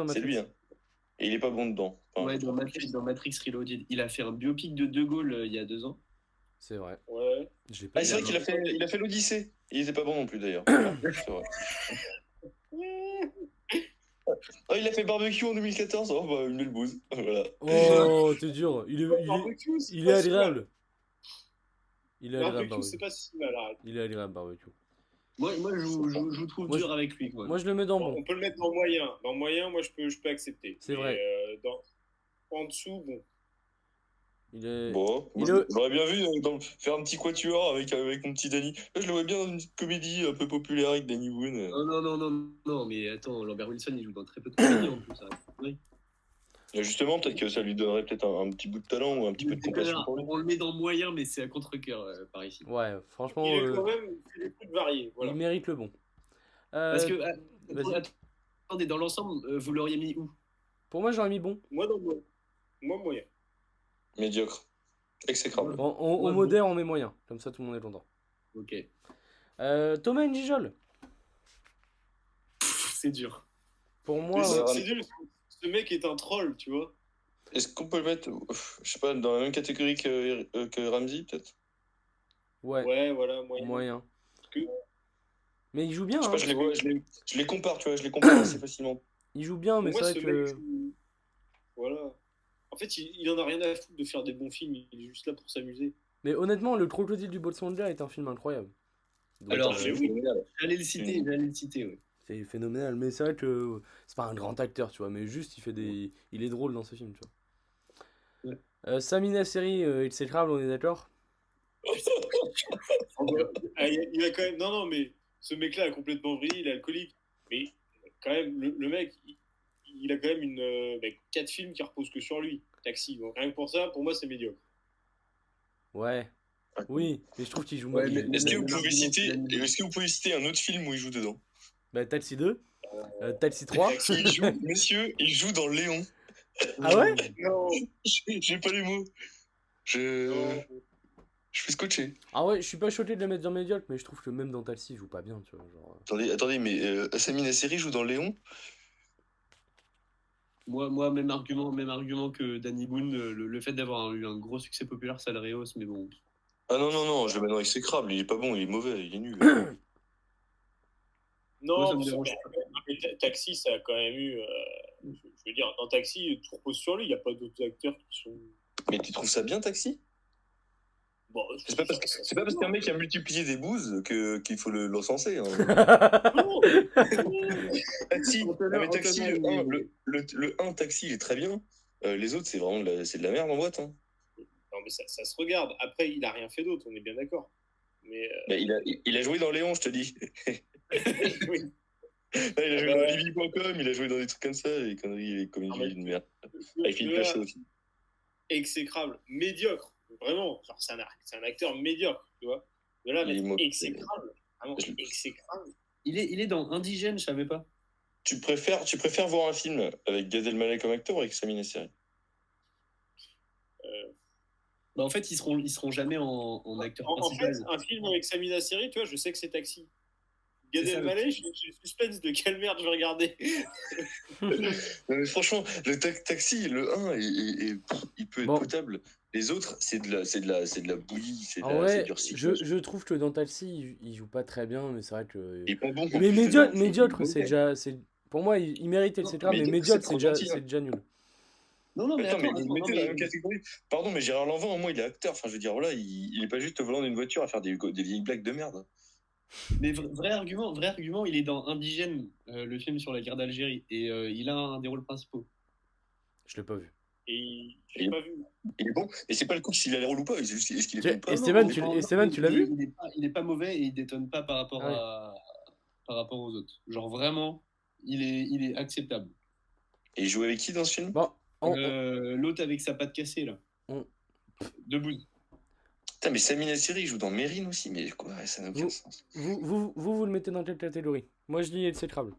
Matrix. C'est lui. Et il est pas bon dedans. Ouais, dans Matrix Reloaded. Il a fait un biopic de De Gaulle il y a 2 ans. C'est vrai. Ouais. C'est vrai qu'il a fait l'Odyssée. Il était pas bon non plus d'ailleurs. C'est vrai. Oh, il a fait Barbecue en 2014. Oh bah une belle bouse. Voilà. Oh, t'es dur. Il est agréable. Il est agréable Barbecue, c'est pas si mal. Il est agréable Barbecue. Moi je trouve dur avec lui. Moi, je le mets dans bon. On peut le mettre dans moyen. Dans moyen, moi, je peux accepter. C'est vrai. En dessous, bon. J'aurais bien vu faire un petit quatuor avec mon petit Danny. Là, je le vois bien dans une comédie un peu populaire avec Danny Boone. Non, mais attends, Lambert Wilson, il joue dans très peu de comédies en plus. Oui. Et justement, peut-être que ça lui donnerait peut-être un petit bout de talent ou un petit peu de compassion pour lui. On le met dans moyen, mais c'est à contre-cœur par ici. Ouais, franchement. Il est quand même plus varié. Voilà. Il mérite le bon. Parce que, attendez, dans l'ensemble, vous l'auriez mis où? Pour moi, j'aurais mis bon. Moi, moyen. Médiocre. Exécrable. Bon, au moderne, on met moyen. Comme ça, tout le monde est content. Ok. Thomas N'Gijol. C'est dur. Pour moi, c'est dur. Ce mec est un troll, tu vois. Est-ce qu'on peut le mettre, je sais pas, dans la même catégorie que Ramsey, peut-être? ouais, voilà, moyen. Que... Mais il joue bien. Je sais pas, hein, je les compare, tu vois, je les compare assez facilement. Il joue bien, mais c'est vrai que... Voilà. En fait, il en a rien à foutre de faire des bons films, il est juste là pour s'amuser. Mais honnêtement, Le Crocodile du Botswana est un film incroyable. Donc, Alors, j'allais le citer, ouais. C'est phénoménal, mais c'est vrai que c'est pas un grand acteur, tu vois, mais juste il est drôle dans ce film, tu vois. Ouais. Samina Seri, exécrable, on est d'accord? Il a quand même... Non, mais ce mec-là a complètement vrillé, il est alcoolique. Mais quand même, le mec, il a quand même 4 films qui reposent que sur lui. Taxi. Donc rien que pour ça, pour moi, c'est médiocre. Ouais. Oui, mais je trouve qu'il joue Ouais, mal. Est-ce que vous pouvez citer un autre film où il joue dedans? Bah, Taxi 2, Taxi 3. Il joue dans Léon. Ah ouais? Non. J'ai pas les mots. Je suis scotché. Ah ouais, je suis pas choqué de le mettre dans médiocre, mais je trouve que même dans Taxi, il joue pas bien, tu vois. Genre... Attendez, mais Samina Seri joue dans Léon? Moi, même argument que Danny Boone, le fait d'avoir eu un gros succès populaire, ça le rehausse, mais bon. Ah non, je le mets dans Exécrable, il est pas bon, il est mauvais, il est nul. Non, moi, ça me dérange pas. Mais Taxi, ça a quand même eu... je veux dire, dans Taxi, tout repose sur lui, il n'y a pas d'autres acteurs qui sont... Mais tu trouves ça bien, Taxi? Bon, c'est pas parce qu'un mec a multiplié des bouses qu'il faut l'encenser. Hein. Taxi, mais Taxi, le 1 Taxi, il est très bien. Les autres, c'est vraiment c'est de la merde en boîte. Hein. Non, mais ça se regarde. Après, il a rien fait d'autre, on est bien d'accord. Mais bah, il a joué dans Léon, je te dis. Oui. Là, il a joué dans Libby.com, il a joué dans des trucs comme ça, les conneries, les comédies de merde. Avec Philippe Lachaud aussi. Exécrable, médiocre. Vraiment, genre c'est un acteur médiocre, tu vois. De là, mais exécrable, vraiment exécrable. Il est dans Indigène, je savais pas. Tu préfères voir un film avec Gad Elmaleh comme acteur ou avec Samina Seri? Bah en fait, ils seront jamais en acteur principal. En fait, un film avec Samina Seri, tu vois, je sais que c'est Taxi. Gad Elmaleh, j'ai suspense de quelle merde je vais regarder. Mais franchement, le Taxi, le 1, il peut être potable. Les autres, c'est de la bouillie, c'est du recyclage. Je trouve que dans Taxi, il joue pas très bien, mais c'est vrai que... Il est pas bon. Mais médiocre, c'est déjà... Pour moi, il méritait, etc. Mais médiocre, c'est déjà nul. Non, mais attends, vous mettez dans la même catégorie. Pardon, mais Gérard Lanvin, au moins, il est acteur. Enfin, je veux dire, voilà, il est pas juste au volant d'une voiture à faire des vieilles blagues de merde. Mais vrai argument, il est dans Indigène, le film sur la guerre d'Algérie, et il a un des rôles principaux. Je l'ai pas vu. Et je l'ai pas vu. Il est bon. Et c'est pas le coup s'il a les rôles ou pas. Est-ce qu'il est bon ou pas. Esteban, tu l'as vu? Il est pas mauvais et il détonne pas par rapport aux autres. Genre vraiment, il est acceptable. Et il joue avec qui dans ce film? L'autre avec sa patte cassée là. Debout. Putain, mais Samina Seri joue dans Mérine aussi, mais quoi, ça n'a aucun sens. Vous le mettez dans quelle catégorie? Moi, je dis exécrable.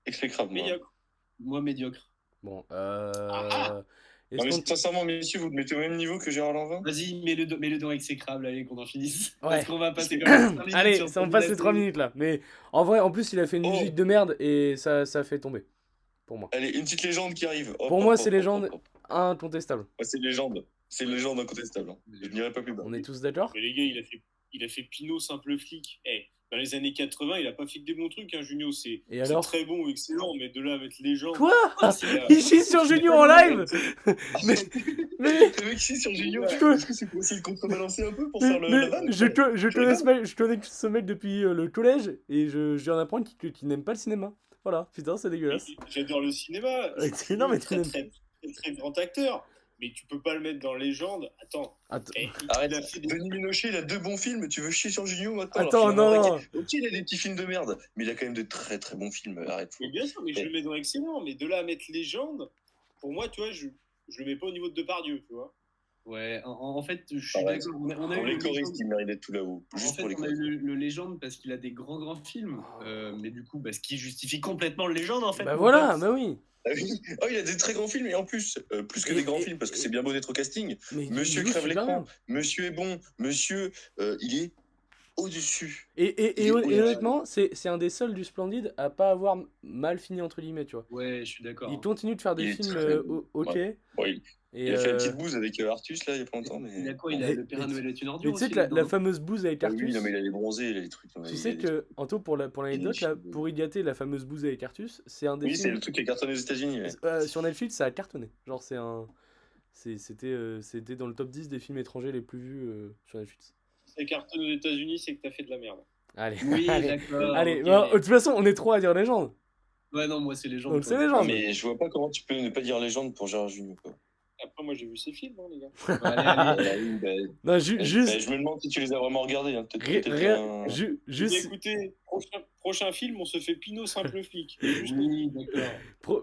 Exécrable, médiocre. Moi, médiocre. Bon, non, mais sincèrement, messieurs, vous le mettez au même niveau que Gérard Lanvin? Vas-y, mets-le dans exécrable, allez, qu'on en finisse. Ouais. Parce qu'on va passer comme 3 minutes. Allez, on passe les 3 minutes là. Mais en vrai, en plus, il a fait une musique de merde et ça fait tomber. Pour moi. Allez, une petite légende qui arrive. Pour moi, c'est légende incontestable. Ouais, c'est légende. C'est une légende incontestable. Hein. Je n'irai pas plus bas. On est tous d'accord? Mais les gars, il a fait Pinot, simple flic. Dans les années 80, il a pas fait que des bons trucs, hein, Junio. C'est très bon ou excellent, mais de là à mettre légende. Quoi? Il chie sur Junio en live? mais le mec chie sur Junio. Est-ce que c'est possible de contrebalancer un peu pour faire la vanne? Je connais ce mec depuis le collège et je viens d'apprendre qu'il n'aime pas le cinéma. Voilà, putain, c'est dégueulasse. J'adore le cinéma. Non, mais très grand acteur. Mais tu peux pas le mettre dans Légende. Attends. Arrête. Denis Ménochet, il a 2 bons films. Tu veux chier sur Junio maintenant? Attends, non. Ok, il a des petits films de merde, mais il a quand même de très très bons films. Arrête. Mais bien sûr, mais je le mets dans excellent. Mais de là à mettre Légende, pour moi, tu vois, je le mets pas au niveau de Depardieu, tu vois. Ouais, en fait, je suis d'accord. On a eu les choristes qui méritent d'être tout là-haut. En fait, on a eu le Légende parce qu'il a des grands films. Mais du coup, ce qui justifie complètement le Légende, en fait. Bah voilà, bah oui. Oh, il a des très grands films, et en plus, plus que des grands films, parce que c'est bien beau d'être au casting. Monsieur crève l'écran, monsieur est bon, monsieur, il est au-dessus. Et honnêtement, c'est un des seuls du Splendide à pas avoir mal fini, entre guillemets, tu vois. Ouais, je suis d'accord. Il continue de faire des Il est films très ok. ouais. Ouais, Et, il a fait une petite bouse avec Artus, là, il y a pas longtemps. Il Mais... a quoi? Il a Mais- le Père Noël est une mais ordure tu sais aussi que la là-dedans. fameuse bouse avec Ah oui, Artus, non, mais il a les bronzés, il a les trucs. tu il a sais des que, Anto, pour l'anecdote, là, films. pour Igaté, la fameuse bouse avec Artus, c'est un des Oui, c'est films. le truc qui a cartonné aux États-Unis. Ouais. Sur Netflix, ça a cartonné. Genre, c'était dans le top 10 des films étrangers les plus vus sur Netflix. Si c'est carton aux États-Unis, c'est que t'as fait de la merde. Allez, Oui, allez, d'accord. allez. ok. Bon, de toute façon, on est trois à dire légende. Ouais, non, moi, c'est les gens. Donc, c'est les Non, gens. mais je vois pas comment tu peux ne pas dire légende pour Gérard Jugnot, quoi. Après, moi, j'ai vu ces films, hein, les gars. Allez. Oui, bah, Non, juste. je me demande si tu les as vraiment regardés. Hein. Peut-être Rien, quelqu'un. juste. Écoutez, prochain film, on se fait Pinot simple flic. Oui, d'accord.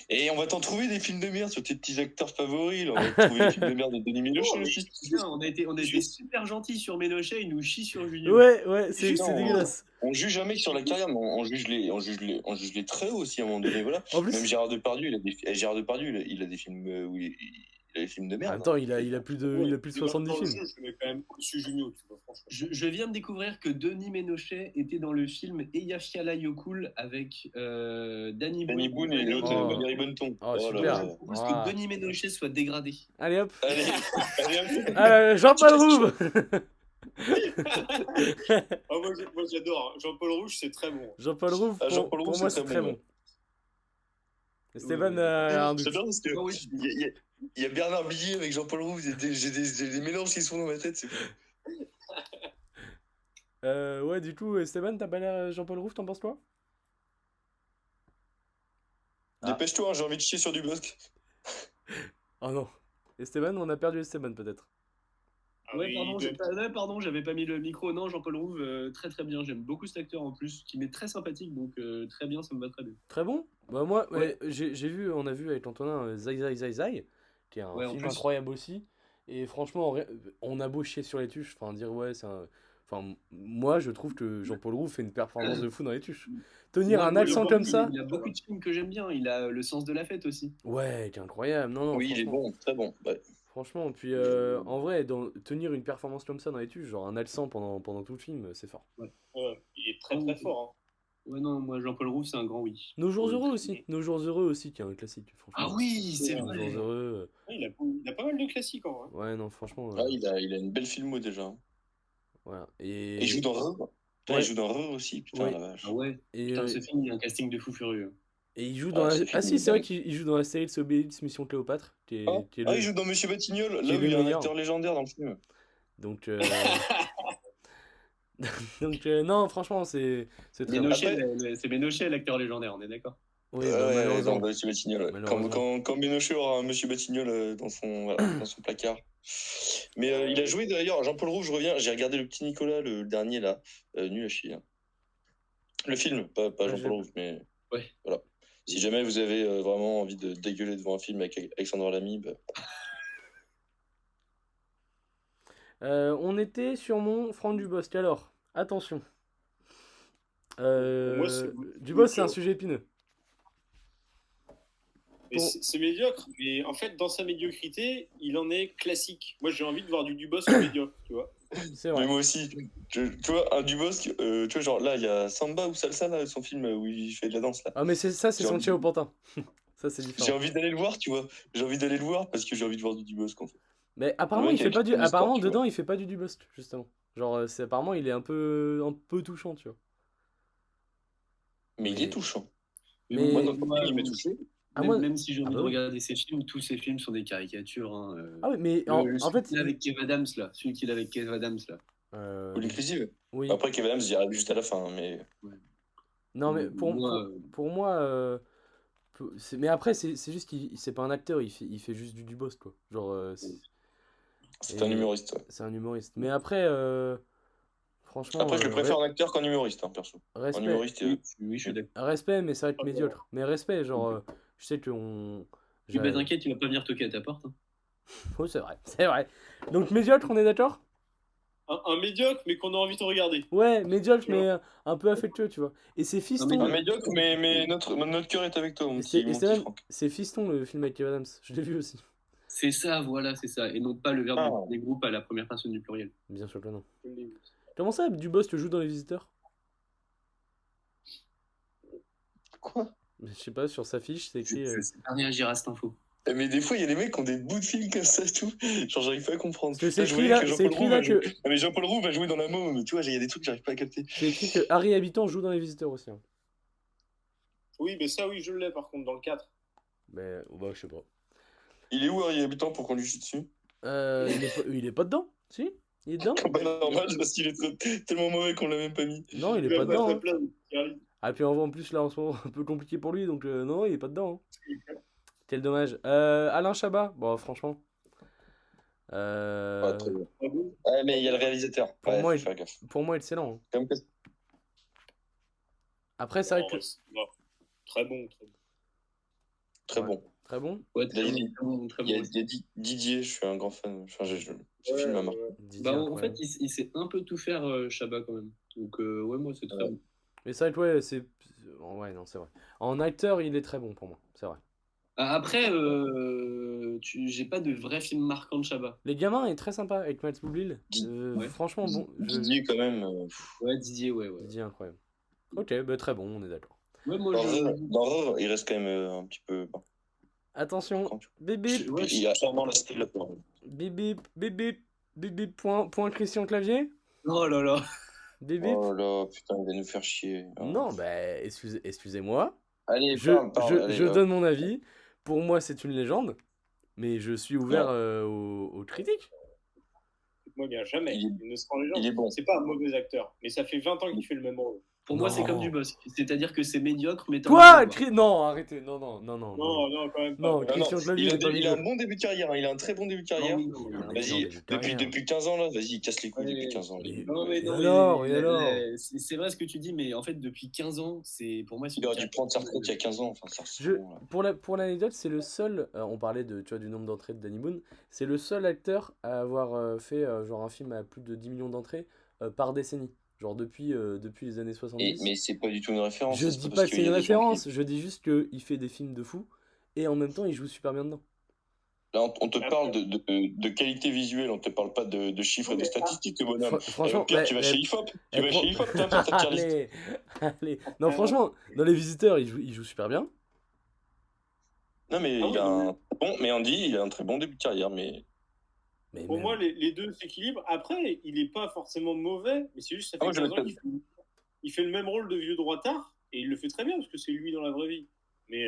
Et on va t'en trouver des films de merde sur tes petits acteurs favoris. Là. On va te trouver des films de merde de Denis Ménochet aussi. Putain, on a été super gentils sur Ménochet, il nous chie sur Junio. Ouais, c'est Putain, dégueulasse. On juge un mec sur la carrière, mais on juge les traits aussi à un moment donné. Voilà. En plus, Même Gérard Depardieu, il a des films où il a des films de en merde. même temps, il a plus de 70 films. Je mets quand même au-dessus Junio, tu vois, franchement. Je viens de découvrir que Denis Ménochet était dans le film Eyjafjalla Jökull avec Danny Boone et l'autre Oh. Valérie Bonneton. Oh, là super. là. Je propose que Denis Ménochet soit dégradé. Allez hop. Allez, Jean-Paul Rouve. Oh, moi j'adore. Hein. Jean-Paul Rouge, c'est très bon. Jean-Paul Rouve, Jean-Paul Rouve, pour moi, c'est c'est très très bon, bon. Stéphane a un doute. J'adore parce que il y a Bernard Blier avec Jean-Paul Rouve, j'ai des mélanges qui se font dans ma tête. C'est fou. Ouais, du coup, Stéphane, t'as pas l'air Jean-Paul Rouve, t'en penses quoi? Dépêche-toi, hein, j'ai envie de chier sur du bosque. Oh non. Esteban, on a perdu Esteban peut-être. Ah Ouais, oui, pardon, j'avais pas mis le micro. Non, Jean-Paul Rouve, très très bien. J'aime beaucoup cet acteur en plus, qui m'est très sympathique, donc très bien, ça me va très bien. Très bon. Bah moi, Ouais. on a vu avec Antonin Zai Zai Zai Zai, qui est un Ouais, en film plus. incroyable aussi. Et franchement, on a beau chier sur les tuches, enfin dire ouais, enfin moi je trouve que Jean-Paul Rouve fait une performance de fou dans les tuches. Tenir Moi, un moi, accent Jean-Paul comme Rouve, ça, Il y a beaucoup de films que j'aime bien. Il a Le Sens de la fête aussi. ouais, qui est incroyable. Non, Oui, il est franchement. bon, très bon. Ouais. Franchement, puis en vrai, tenir une performance comme ça dans les tuches, genre un accent pendant tout le film, c'est fort. Ouais, il est très très fort. Hein. Ouais, non, moi, Jean-Paul Rouve, c'est un grand oui. Nos jours heureux aussi, Nos jours heureux aussi, qui est un classique, franchement. Ah oui, c'est Nos vrai. jours heureux. Ouais, il a pas mal de classiques en vrai. Ouais, non, franchement. Ah, il a une belle filmo déjà. Hein. Voilà. Et il joue dans Reur. Putain, Ouais. il joue dans Reur aussi, putain Oui. la vache. Ah ouais. Et, Putain, ce film, il y a un casting de fou furieux. et il joue dans ce la... film, Ah il si, est c'est vrai dingue. qu'il joue dans la série de Obélix Mission Cléopâtre, qui est Il joue dans Monsieur Batignolles, qui est là où le il y a un meilleur. acteur légendaire dans le film. Donc, non, franchement, c'est très bon. C'est Ménochet, l'acteur légendaire, on est d'accord. Oui, bah, malheureusement. dans Monsieur Batignolles. Malheureusement. Quand Ménochet aura un Monsieur Batignolles dans son placard. Mais il a joué d'ailleurs, Jean-Paul Rouve, je reviens, j'ai regardé le petit Nicolas, le dernier là, nul à chier. Hein. Le film, pas Jean-Paul Rouve, mais Ouais. voilà. Si jamais vous avez vraiment envie de dégueuler devant un film avec Alexandre Lamy, bah... On était sur mon Franck Dubosc. Alors, attention. Moi, Dubosc, c'est un sujet épineux. Mais c'est médiocre, mais en fait, dans sa médiocrité, il en est classique. Moi, j'ai envie de voir du Dubosc médiocre, tu vois. C'est vrai. Mais moi aussi, tu vois, un Dubosc, tu vois, genre là, il y a Samba ou Salsa, là, son film où il fait de la danse, là. Ah, mais c'est J'ai son envie- Tchao Pantin. Ça, c'est différent. J'ai envie d'aller le voir, tu vois. J'ai envie d'aller le voir parce que j'ai envie de voir du Dubosc, en fait. Mais apparemment, Ouais, il fait pas du... une histoire, apparemment tu vois. dedans, il fait pas du Dubosc, justement. Genre, apparemment, il est un peu touchant, tu vois. Mais il est touchant. Mais- Moi, dans le film, il m'a touché. Même si j'ai envie bah de oui. regarder ces films, tous ces films sont des caricatures. Hein. Ah oui, mais Le en fait... celui qu'il a avec Kev Adams, là. Celui qu'il a avec Kev Adams, là. Ou l'inclusive. Oui. Après, Kevin Adams, j'y arrive juste à la fin, mais... Non, mais pour moi, mais après, c'est juste qu'il c'est pas un acteur, il fait juste du Dubosc, quoi. Genre, C'est un humoriste, ouais. c'est un humoriste. Mais après, franchement, Après, je le préfère en acteur qu'en humoriste, hein, perso. En respect. humoriste, Oui, je suis d'accord. Respect, mais ça va être médiocre. Mais respect, genre, je sais qu'on... Oui, bah t'inquiète, tu vas pas venir toquer à ta porte. Hein. Oui, c'est vrai, c'est vrai. Donc médiocre, on est d'accord? Un médiocre, mais qu'on a envie de regarder. Ouais, médiocre, Tu vois. mais un peu affectueux, tu vois. Et c'est Fiston. mais un médiocre, mais notre cœur est avec toi, mon petit Franck. C'est Fiston, le film avec Kev Adams. Je l'ai vu aussi. C'est ça, voilà, c'est ça. Et non pas le verbe Ah. des groupes à la première personne du pluriel. Bien sûr que non. Je l'ai vu. Comment ça, Dubost joue dans Les Visiteurs? Quoi? Je sais pas, sur sa fiche, c'est écrit. Je sais pas réagir à cette info. Mais des fois, il y a des mecs qui ont des bouts de films comme ça et tout. Genre, j'arrive pas à comprendre. Parce que c'est Putain, je écrit voyais là, que c'est écrit là que. Ah, mais Jean-Paul Roux va jouer dans La Môme, mais tu vois, il y a des trucs que j'arrive pas à capter. C'est écrit que Harry Habitant joue dans Les Visiteurs aussi. Hein. Oui, mais ça, oui, je l'ai par contre dans le 4. Mais, bah, je sais pas. Il est où, Harry Habitant, pour qu'on lui chie dessus? Il est pas dedans? Si? Il est dedans? Pas normal, parce qu'il est tellement mauvais qu'on l'a même pas mis. Non, il est pas dedans. Hein. Ah, puis en plus, là, en ce moment, un peu compliqué pour lui, donc non, il est pas dedans. Hein. Quel dommage. Alain Chabat, bon, franchement. Ouais, très bien. Ouais, mais il y a le réalisateur. Pour, Ouais, moi, faut faire gaffe. pour moi, excellent. Hein. Comme que... Après, c'est vrai que. Non. Très bon. Très bon. Très bon. Ouais, Il y a Didier, je suis un grand fan. Enfin, ce film m'a marqué. Bah, en fait, il sait un peu tout faire, Chabat, quand même. Donc, ouais, moi, c'est très bon. Mais c'est vrai que, ouais, c'est. Ouais, non, c'est vrai. En acteur, il est très bon pour moi, c'est vrai. Après, j'ai pas de vrai film marquant de Chabat. Les Gamins est très sympa avec Matt Boublil. Ouais. Franchement, bon. Didier, quand même. Ouais, Didier, ouais. Didier, incroyable. Ok, bah, très bon, on est d'accord. Ouais, moi, Dans il reste quand même un petit peu. Bon. Attention, bébé. Il y a sûrement la style. Bébé, point Christian Clavier. Oh là là. Bébé. Oh là, putain, il va nous faire chier. Non, bah, excusez-moi. Allez, je donne mon avis. Pour moi, c'est une légende, mais je suis ouvert aux critiques. Moi, bien jamais. Il ne sera légende. Il est bon. C'est pas un mauvais acteur, mais ça fait 20 ans qu'il fait le même rôle. Pour moi, c'est comme du boss. C'est-à-dire que c'est médiocre, mais Quoi? Non, arrêtez. Non, quand même pas. Non, Christian Clavier, il a un bon début de carrière. Hein. Il a un très bon début de carrière. Vas-y, depuis 15 ans, là, vas-y, casse les couilles depuis 15 ans. C'est vrai ce que tu dis, mais en fait, depuis 15 ans, c'est pour moi. Il aurait dû prendre sa retraite il y a 15 ans. Enfin, pour l'anecdote, c'est le seul. On parlait du nombre d'entrées de Danny Boone. C'est le seul acteur à avoir fait genre un film à plus de 10 millions d'entrées par décennie. Genre depuis les années 70. Mais c'est pas du tout une référence. Je dis pas que c'est une référence, je dis juste qu'il fait des films de fou et en même temps il joue super bien dedans. Là, on te parle de qualité visuelle, on te parle pas de chiffres et de statistiques, de bonhomme. Franchement, Pierre, tu vas chez IFOP. Tu vas chez IFOP, allez. Non, franchement, dans Les Visiteurs, il joue super bien. Non, mais il a un bon, mais Andy, il a un très bon début de carrière, mais pour moi, les deux s'équilibrent. Après, il n'est pas forcément mauvais, mais c'est juste ça fait 15 ans qu'il fait le même rôle de vieux droitard, et il le fait très bien, parce que c'est lui dans la vraie vie. Mais,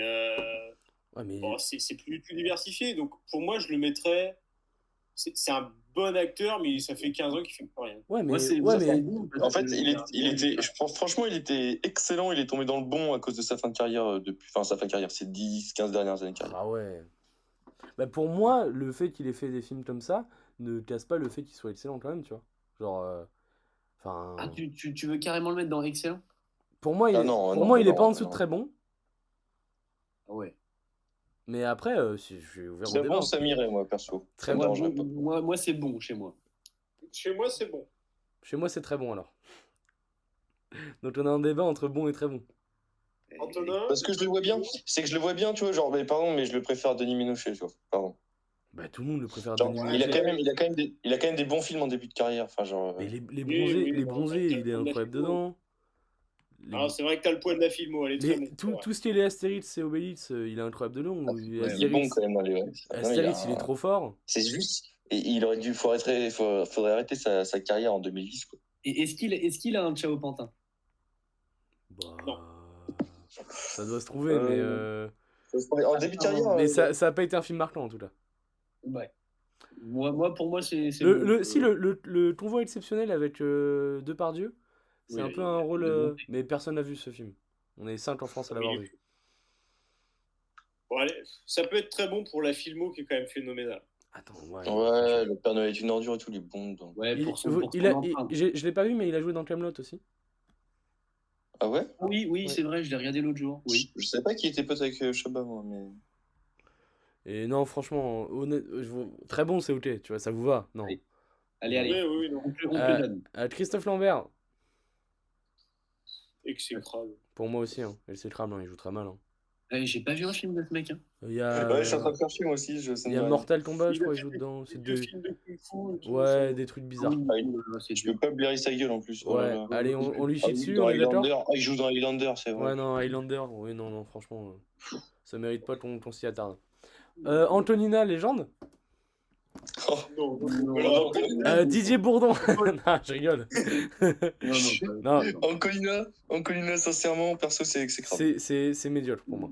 bon, c'est plus diversifié, donc pour moi, je le mettrais... C'est un bon acteur, mais ça fait 15 ans qu'il fait plus rien. Ouais, mais... En fait, franchement, il était excellent, il est tombé dans le bon à cause de sa fin de carrière, sa fin de carrière, c'est 10-15 dernières années de carrière. Ah ouais. Bah pour moi, le fait qu'il ait fait des films comme ça ne casse pas le fait qu'il soit excellent quand même, tu vois. Genre, tu veux carrément le mettre dans excellent? Pour moi, il est pas en dessous de très bon. Ah ouais. Mais après, je suis ouvert au débat. C'est bon, Samir et moi, perso. Très bon. Moi, c'est bon chez moi. Chez moi, c'est bon. Chez moi, c'est très bon alors. Donc on a un débat entre bon et très bon. Antonin? Parce que je le vois bien. C'est que je le vois bien, tu vois. Genre, mais je le préfère à Denis Ménochet, tu vois. Pardon. Bah, tout le monde le préfère à Denis Ménochet. Il a quand même des bons films en début de carrière. Enfin, genre. Mais les bronzés, il est incroyable dedans. Alors, c'est vrai que t'as le poids de la filmo, elle est très bon. Tout ce qui est les Astérix et Obélix, il est incroyable dedans. Il est bon quand même. Astérix, il est trop fort. C'est juste. Et il aurait dû. Faudrait arrêter sa carrière en 2010, quoi. Et est-ce qu'il a un Ciao Pantin? Bah. Non. Ça doit se trouver, mais. En début de carrière. Mais ça a pas été un film marquant en tout cas. Ouais. Pour moi, c'est. Le convoi exceptionnel avec Depardieu, c'est un peu un rôle. Mais personne n'a vu ce film. On est 5 en France à l'avoir vu. Bon, allez, ça peut être très bon pour la filmo qui est quand même phénoménale. Attends, ouais, le Père Noël est une ordure et tout, il est bon dedans. Ouais, je l'ai pas vu, mais il a joué dans Kaamelott aussi. Ah ouais? Oui, c'est vrai, je l'ai regardé l'autre jour. Oui. Je savais pas qu'il était pote avec Chabat, moi, mais. Et non, franchement, très bon, c'est ok, tu vois, ça vous va? Non. Allez. Oui, on te le donne. Christophe Lambert. Exécrable. Pour moi aussi, hein. Exécrable, hein, il joue très mal. Hein. J'ai pas vu un film de ce mec. Hein. Il y a, Ouais, je suis en train de chercher moi aussi. il y a Mortal Kombat, je Il a crois, il fait joue dedans. C'est deux deux. films de Kung Fu et tout. Ouais, des trucs bizarres. C'est Je dur. peux pas blairer sa gueule en plus. Oh là Ouais, là. allez, on lui Ah chie oui, dessus, dans on est d'accord? Highlander. Ah, il joue dans Highlander, c'est vrai. Ouais, non, Highlander, oui, non, franchement, ça mérite pas qu'on s'y attarde. Antonina, légende? Oh, Non, Non. alors, Didier Bourdon. Non, je rigole. Non. Ancolina, sincèrement, perso, c'est exécrable. C'est médiocre pour moi.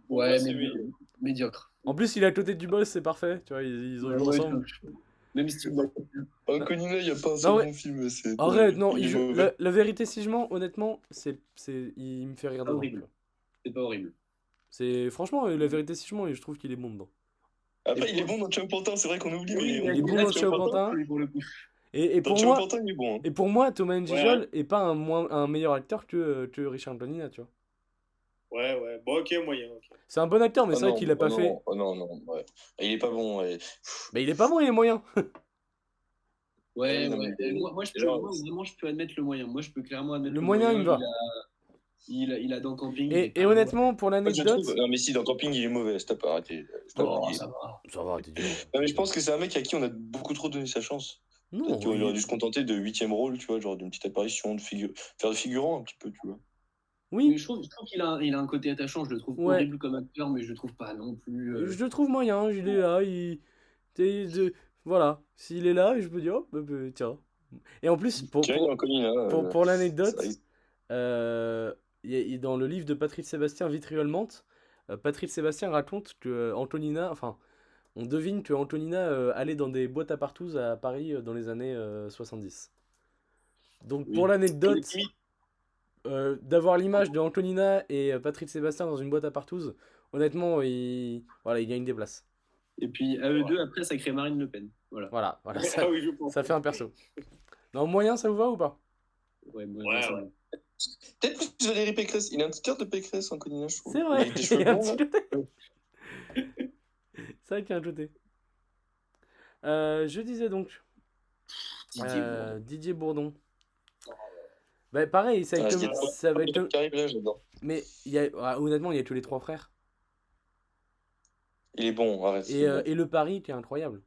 Ouais, c'est mais médiocre. En plus, il est à côté du boss, c'est parfait. Tu vois, ils ont joué ensemble. Même style. Ancolina, il n'y a pas un seul Non, ouais. bon film. Arrête, non, il est mauvais. la vérité, si je mens, honnêtement, il me fait rire dedans. Horrible. C'est pas horrible. Franchement, la vérité, si je mens, je trouve qu'il est bon dedans. Après, il est bon dans Chum-Pantin, c'est vrai qu'on oublie. Oui, mais il est bon dans Chum-Pantin. Et Dans pour moi, Chum-Pantin, il est bon. Hein. et pour moi, Thomas Njijol est pas un meilleur acteur que Richard Antonina, tu vois. Ouais. Bon, ok, moyen. Ok. C'est un bon acteur, mais Oh c'est vrai non, qu'il a pas oh fait. non, oh non, ouais. Il est pas bon. Ouais. Mais il est pas bon, il est moyen. Ouais, non, ouais. mais- Moi, genre- vraiment, je peux admettre le moyen. Moi, je peux clairement admettre Le moyen, il me va. Il a dans Camping. il est Et pas honnêtement, pour Moi, je l'anecdote. trouve. Non, mais si, dans Camping, il est mauvais. Stop, arrêtez. Stop, Oh, il est- ça va. Ça va, t'es dur. Non, mais je pense que c'est un mec à qui on a beaucoup trop donné sa chance. Non, Peut-être qu'il aurait dû se contenter de 8e rôle, tu vois, genre d'une petite apparition, faire de figurant un petit peu, tu vois. oui, Mais je trouve qu'il a un côté attachant. Je le trouve Ouais. horrible comme acteur, mais je le trouve pas non plus. je le trouve moyen, il est là, voilà, s'il est là, je me dis, oh, tiens. Et en plus, Tiens, il est en Colina. pour l'anecdote, ça- dans le livre de Patrick Sébastien, Vitriol Menthe, Patrick Sébastien raconte que Antonina, enfin, on devine que Antonina allait dans des boîtes à partous à Paris dans les années 70. Donc, pour l'anecdote, d'avoir l'image de Antonina et Patrick Sébastien dans une boîte à partous, honnêtement, il gagne des places. Et puis, à eux deux, après, ça crée Marine Le Pen. Voilà. Voilà, Ah ça, oui, je pense. ça fait un perso. Non, moyen, ça vous va ou pas? Ouais, moi, Ouais, ça ouais. va. Peut-être plus Valérie Pécresse. Il a un petit cœur de Pécresse en Colina, je trouve. C'est vrai, Il a des il cheveux y a un blonds, petit là. côté. C'est vrai qu'il y a un côté. Je disais donc, Didier Bourdon. Bah, pareil, ça va être, Ah, ça va être qui arrive là, j'adore. mais honnêtement, il y a tous les trois frères. Il est bon, arrête. Et le pari qui est incroyable.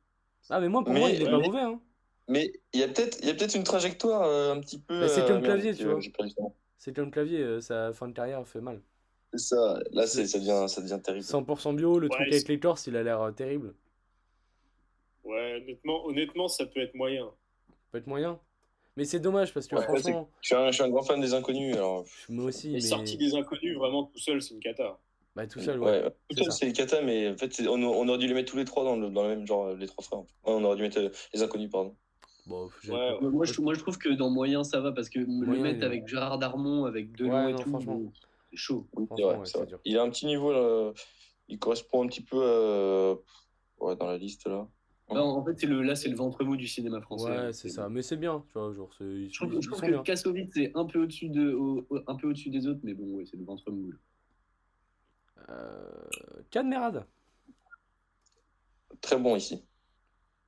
Ah, mais pour moi, il est pas mauvais, hein. Mais il y a peut-être une trajectoire un petit peu. Mais c'est comme merde, Clavier, tu vois. j'ai perdu son nom. C'est comme Clavier, sa fin de carrière fait mal. C'est ça. Là, ça devient terrible. 100% bio, le Ouais, truc avec les torses, il a l'air terrible. Ouais, honnêtement, ça peut être moyen. Peut être moyen. Mais c'est dommage parce que Ouais, franchement, Je suis un grand fan des Inconnus. Alors, moi aussi, Et mais sorti des Inconnus, vraiment tout seul, c'est une cata. bah, tout seul, ouais. Tout seul, c'est les Kata, mais en fait, on aurait dû les mettre tous les trois dans le même genre, les trois frères. Ouais, on aurait dû mettre les Inconnus, pardon. Bon, Ouais. Moi, je trouve que dans Moyen, ça va parce que le Moyen, mettre il est avec Gérard Darmon, avec Delon Ouais, et non, tout, franchement. c'est chaud. C'est Franchement, vrai, ouais, c'est c'est vrai. dur. Il a un petit niveau, là, il correspond un petit peu dans la liste, là. Là, en fait, c'est le ventre mou du cinéma français. Ouais, c'est ça. Mais c'est bien, tu vois, genre, Je trouve ils sont que bien. Kassovitz c'est un peu au-dessus des autres, mais bon, ouais, c'est le ventre mou. Cadmerade, Très bon ici.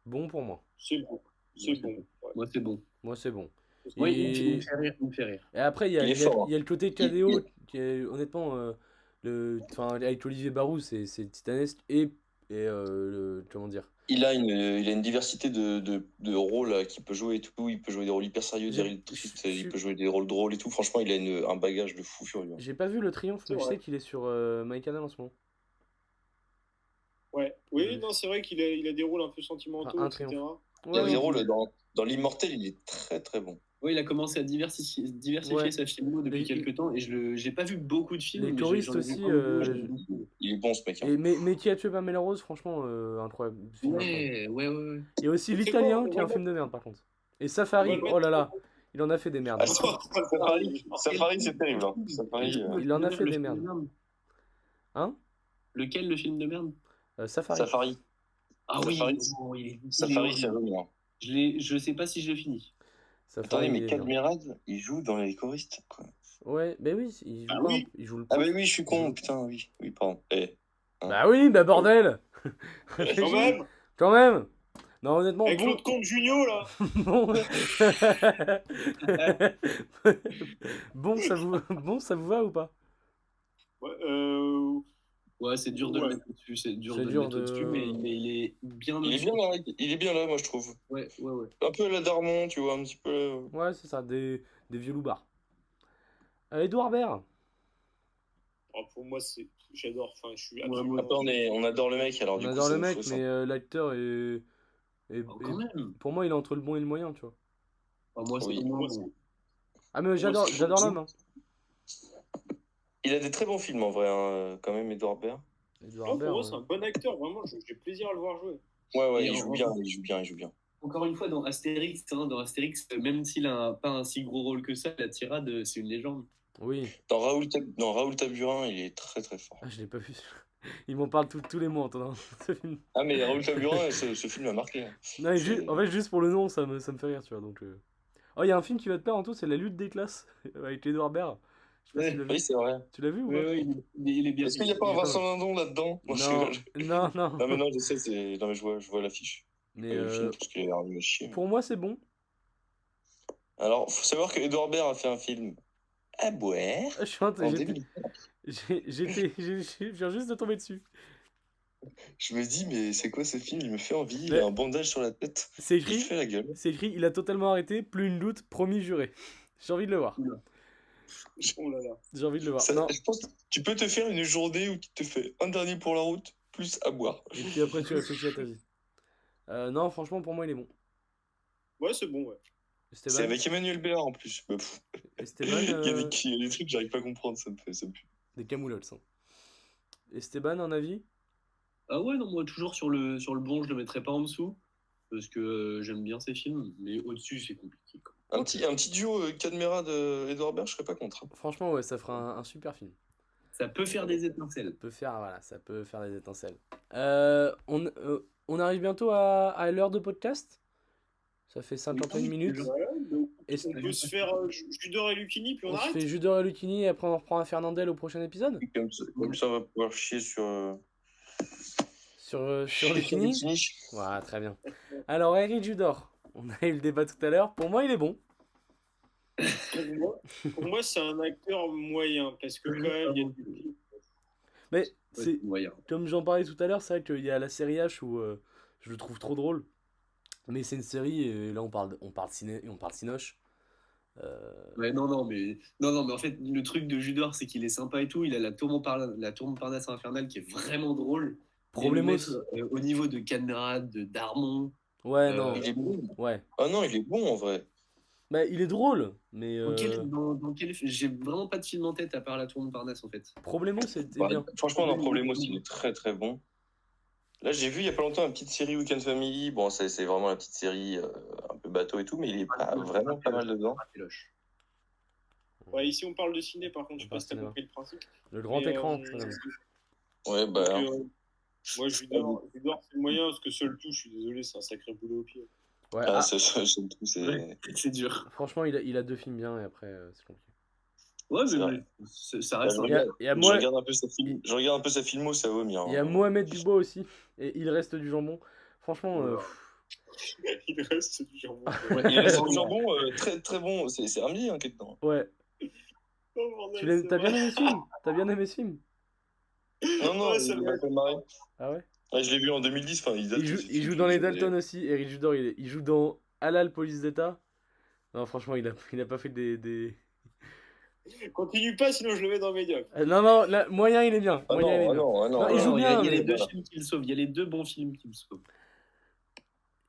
bon pour moi. C'est bon. C'est bon. Ouais. Moi, c'est bon. Moi, c'est bon. Moi, Et- il me fait rire, il me fait rire. Et après, il y Il est fort, a le côté KDO, qui est honnêtement, avec Olivier Barou, c'est titanesque. Et comment dire, Il a une diversité de rôles qu'il peut jouer et tout. Il peut jouer des rôles hyper sérieux, J'ai- des tristes, je- il peut jouer des rôles drôles et tout. Franchement, il a un bagage de fou furieux. j'ai pas vu le Triomphe, mais je vrai. sais qu'il est sur MyCanal en ce moment. Ouais. Oui, non, c'est vrai qu'il a des rôles un peu sentimentaux, Un etc. triomphe. Il a Ouais, des rôles dans l'Immortel, il est très très bon. Oui, il a commencé à diversifier Ouais. sa filmo depuis Les- quelques temps et j'ai pas vu beaucoup de films. Les mais choristes j'en ai vu aussi, un ou deux, j'aime beaucoup. Il est bon ce mec. Hein. mais qui a tué Pamela Rose, franchement, incroyable. Film incroyable. Ouais. Il y a aussi C'est l'Italien quoi, qui est un ouais. film de merde par contre. Et Safari, Ouais, oh là là, il en a fait des merdes. Ah, Safari, c'est terrible. Hein. Safari, Il en a fait Le des film merdes. de merde. Hein Lequel, le film de merde? Safari. Safari. Ah oui, Safari, bon, il est Safari, c'est horrible. vrai. Hein. Je sais pas si je le finis. Safari, Attendez, mais il est genre- Cadmerade, il joue dans les choristes. Quoi. Ouais, bah oui, il joue Ah pas, oui. il joue le Ah, prof. mais oui, je suis con, putain, oui. Oui, pardon. Bah oui, bah bordel. Quand même, Quand même. Non, honnêtement, avec bon. l'autre compte Junio, là. Bon. Bon, ça vous va ou pas? Ouais, c'est dur de le mettre dessus, dessus, mais il est bien il est bien là, moi je trouve. Ouais. Un peu à la Darmon, tu vois, un petit peu. Ouais, c'est ça, des vieux loupards. Edouard Baird. Pour moi, j'adore. Enfin, je suis absolument. Après, on adore le mec, alors on adore le mec, mais l'acteur est. Quand même. Pour moi, il est entre le bon et le moyen, tu vois. Moi, c'est moins bon. Ah, mais j'adore l'homme. Hein. Il a des très bons films en vrai, hein, quand même, Edouard Baird. Pour moi, c'est un bon acteur, vraiment, j'ai plaisir à le voir jouer. Ouais, il joue bien. Encore une fois, dans Astérix, même s'il a pas un si gros rôle que ça, la tirade, c'est une légende. Oui. Dans Raoul Taburin, il est très très fort. Ah, je l'ai pas vu. Ils m'en parlent tous les mois en temps, ce film. Ah, mais Raoul Taburin, ce film m'a marqué. Hein. Non, en fait, juste pour le nom, ça me fait rire, tu vois. Donc, Oh, il y a un film qui va te plaire en tout, c'est La lutte des classes, avec Edouard Baird. Oui, c'est vrai. Tu l'as vu ou pas? Oui, il est bien. Est-ce qu'il n'y a pas un Vincent Lindon là-dedans? Non. Non, mais non, je sais, non, mais je vois l'affiche. Mais pour moi, c'est bon. Alors, faut savoir que Edouard Baird a fait un film à boire. Je viens juste de tomber dessus. Je me dis, mais c'est quoi ce film? Il me fait envie, il a un bandage sur la tête. C'est écrit, il fait la gueule. C'est écrit, il a totalement arrêté, plus une doute, promis juré. J'ai envie de le voir. Oh là là. J'ai envie de le voir. Je pense que tu peux te faire une journée où tu te fais un dernier pour la route, plus à boire. Et puis après, tu réfléchis à ta vie. Non, franchement, pour moi, il est bon. Ouais, c'est bon, ouais. Esteban. C'est avec Emmanuel Béard en plus. Esteban, il y a des trucs que j'arrive pas à comprendre, ça me fait. Des camoulots, ça. Esteban, un avis? Ah ouais, non, moi, toujours sur le bon, je le mettrais pas en dessous. Parce que j'aime bien ces films, mais au-dessus, c'est compliqué. Quoi. Un petit duo Cadmera d'Edouard Baird, je serais pas contre. Franchement, ouais, ça fera un super film. Ça peut faire des étincelles. Ça peut faire des étincelles. On arrive bientôt à l'heure de podcast. Ça fait 50 minutes. On peut se faire Judor et Lucchini, puis on arrête. On fait Judor et Lucchini, et après on reprend un Fernandel au prochain épisode. Comme ça, on va pouvoir chier sur Lucchini. Ouais, très bien. Alors, Eric Judor, on a eu le débat tout à l'heure. Pour moi, il est bon. Pour moi, c'est un acteur moyen, parce que quand même, il y a des... Mais c'est comme j'en parlais tout à l'heure, c'est vrai qu'il y a la série H où je le trouve trop drôle. Mais c'est une série, et là on parle ciné, on parle cinoche. Ouais, non, mais en fait, le truc de Judor, c'est qu'il est sympa et tout. Il a la tour Montparnasse infernale qui est vraiment drôle. Problemos. Au niveau de Cadmerade, de Darmon. Ouais, non. Il est bon. Ouais. Ah non, il est bon en vrai. Bah, il est drôle, mais. Dans quel... J'ai vraiment pas de film en tête à part la tour Montparnasse en fait. Problemos, c'était bien. Franchement, dans Problemos, il est très très bon. Là, j'ai vu il y a pas longtemps une petite série Weekend Family. Bon, c'est vraiment la petite série un peu bateau et tout, mais il est vraiment pas mal dedans. Ouais, ici, on parle de ciné, par contre, je sais pas si t'as compris le principe. Le grand écran. Ouais, bah. Moi, Judor, c'est le moyen, parce que seul tout, je suis désolé, c'est un sacré boulot au pied. Ouais, c'est dur. Franchement, il a 2 films bien, et après, c'est compliqué. Ouais, mais ça reste. Je regarde un peu sa filmo, ça vaut bien. Il y a Mohamed Dubois aussi, et Il reste du jambon. Franchement. Il reste du jambon. Il reste du jambon, très très bon. C'est Ramsey qui est dedans. Ouais. Oh, t'as bien aimé ce film? T'as bien aimé ce film? Non, ça m'a fait marrer. Ah ouais? Je l'ai vu en 2010. Il joue dans Les Dalton aussi. Eric Judor, il joue dans Halal Police d'État. Non, franchement, il a pas fait des... Continue pas, sinon je le mets dans médiocre. Non, moyen, il est bien. Non, il joue bien. Il y a les 2 films qui le sauvent. Il y a les 2 bons films qui le sauvent.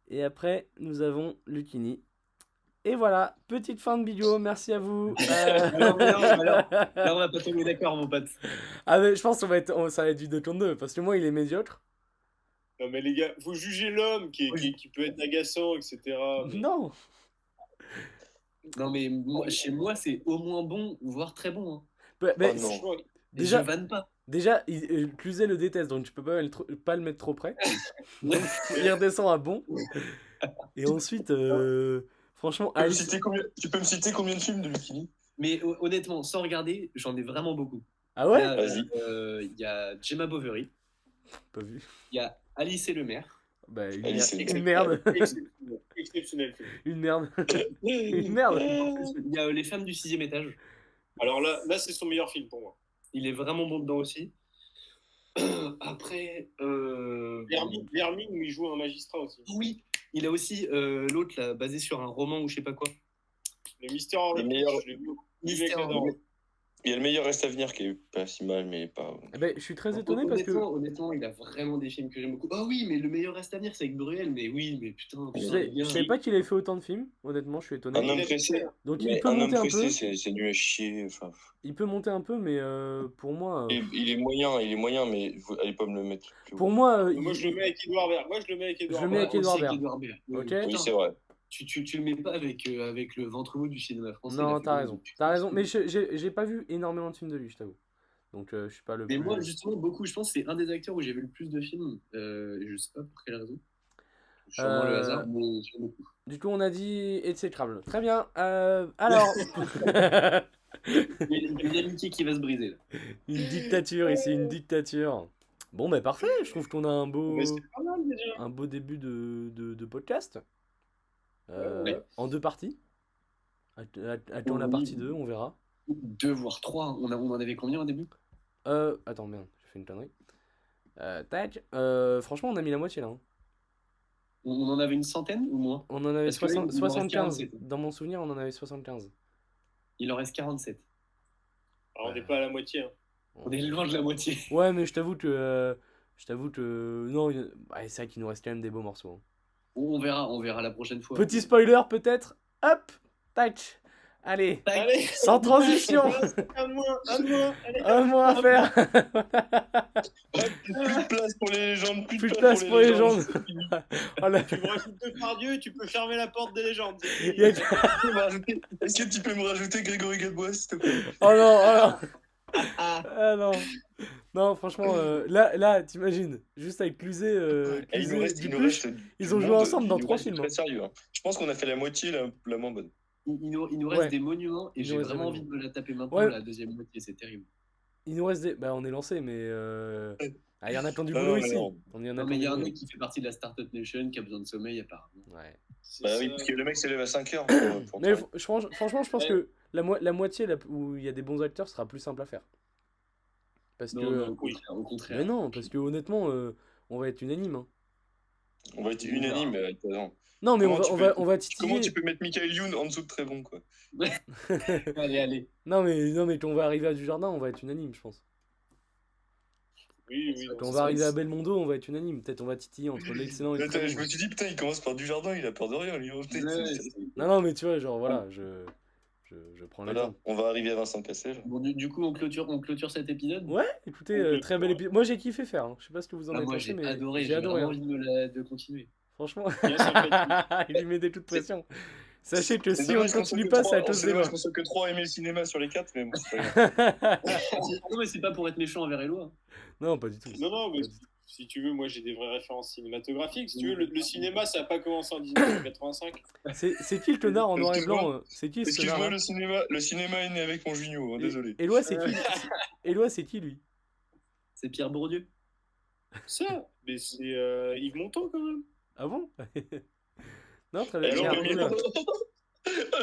Et après, nous avons Lucchini. Et voilà, petite fin de vidéo, merci à vous. Alors, là, on va pas tomber d'accord, mon pote. Ah, mais je pense que ça va être du 2 contre 2, parce que moi, il est médiocre. Non, mais les gars, vous jugez l'homme qui peut être agaçant, etc. Non. Non, mais chez moi, c'est au moins bon, voire très bon. Hein. Mais non. Déjà, je vanne pas. Déjà, Cluzet le déteste, donc tu peux pas le mettre trop près. Donc, il redescend à bon. Et ensuite, franchement, tu peux me citer combien de films de Lucchini? Mais honnêtement, sans regarder, j'en ai vraiment beaucoup. Ah ouais? Il y a Gemma Bovary. Pas vu. Il y a Alice et le maire. Bah, une merde. Exceptionnel film. Une merde. Une merde. Il y a Les femmes du 6e étage. Alors là c'est son meilleur film pour moi. Il est vraiment bon dedans aussi. Après. Vermine, où il joue un magistrat aussi. Oui, il a aussi l'autre, là, basé sur un roman ou je sais pas quoi. Le Mystère Henri. Le meilleur. Je l'ai vu avec Adorno. Il y a le meilleur reste à venir qui est pas si mal, mais pas. Eh ben, je suis très étonné parce que. Honnêtement, il a vraiment des films que j'aime beaucoup. Ah oui, mais le meilleur reste à venir, c'est avec Bruel. Mais oui, mais putain. Je savais pas qu'il avait fait autant de films. Honnêtement, je suis étonné. Un homme pressé. Donc il peut monter un peu. C'est nul à chier. Enfin. Il peut monter un peu, mais pour moi. Il est moyen, mais vous allez pas me le mettre plus haut. Pour moi. Moi, je le mets avec Edouard Baird. Je le mets avec Edouard Baird. Ok. Oui, c'est vrai. Tu le mets pas avec le ventre mou du cinéma français. Non, t'as raison. Mais j'ai pas vu énormément de films de lui, je t'avoue. Donc je suis pas le. Mais moi, justement, beaucoup. Je pense que c'est un des acteurs où j'ai vu le plus de films. Je sais pas pour quelle raison. Sûrement le hasard, mais sur beaucoup. Du coup, on a dit exécrable. Très bien. Alors. Il y a une amitié qui va se briser là. Une dictature ici, une dictature. Bon, bah parfait. Je trouve qu'on a un beau début de podcast. En 2 parties. Attends la partie 2, on verra. 2 voire 3. On en avait combien au début? Attends, merde, j'ai fait une connerie. Tac. Franchement, on a mis la moitié là. Hein. On en avait une centaine ou moins? On en avait 75. Dans mon souvenir, on en avait 75. Il en reste 47. Alors, on n'est pas à la moitié. Hein. On est loin de la moitié. Ouais, mais je t'avoue que. Non, c'est vrai qu'il nous reste quand même des beaux morceaux. Hein. On verra la prochaine fois. Petit spoiler peut-être. Hop, tac. Allez, sans transition. Un mois à faire. Plus de place pour les légendes. Plus de place pour les légendes. Tu me rajoutes Depardieu et tu peux fermer la porte des légendes. Est-ce que tu peux me rajouter Grégory Gadebois, s'il te plaît? Oh non. Ah non. Non, franchement, là, t'imagines, juste avec Cluzet, ils ont joué ensemble dans 3 films. Très sérieux. Hein. Je pense qu'on a fait la moitié la moins bonne. Il nous reste des monuments et j'ai vraiment envie de me la taper maintenant, la deuxième moitié, c'est terrible. Il nous reste des. Bah, on est lancé, mais. Il y en a plein du boulot ici. Mais il y a un mec qui fait partie de la Startup Nation qui a besoin de sommeil, apparemment. Ouais. Bah oui, parce que le mec s'est levé à 5h. Mais franchement, je pense que la moitié où il y a des bons acteurs sera plus simple à faire. Parce que. Au contraire. Mais non, parce que honnêtement, on va être unanime. Hein. On va être unanime, non, mais on va titiller. Comment tu peux mettre Michael Youn en dessous de très bon, quoi? Allez. Non, mais quand on va arriver à Dujardin, on va être unanime, je pense. Oui. Quand on va arriver à Belmondo, on va être unanime. Peut-être on va titiller entre l'excellent et le très bon. Je me suis dit, putain, il commence par Dujardin, il a peur de rien, lui. Non, mais tu vois, genre, voilà, je prends le temps. On va arriver à Vincent Cassel. Bon, du coup, on clôture cet épisode. Ouais, écoutez, très bel épisode. Moi, j'ai kiffé faire. Hein. Je sais pas ce que vous en avez pensé, mais j'ai adoré. J'ai envie de continuer. Franchement, il lui met des coups de pression. Sachez que si on ne continue pas, c'est à cause des moi. Je pense que 3 aimaient le cinéma sur les 4, mais bon, c'est pas grave. Non, mais c'est pas pour être méchant envers Eloi. Non, pas du tout. Non, mais si tu veux, moi j'ai des vraies références cinématographiques. Si tu veux, le cinéma, ça n'a pas commencé en 1985. C'est qui le connard en noir et blanc? C'est qui ce connard? Excuse-moi, le cinéma est né avec mon Junio, désolé. Éloi, c'est qui? Éloi, c'est qui lui? C'est Pierre Bourdieu. Ça, mais c'est Yves Montand quand même. Ah bon? Non, très bien.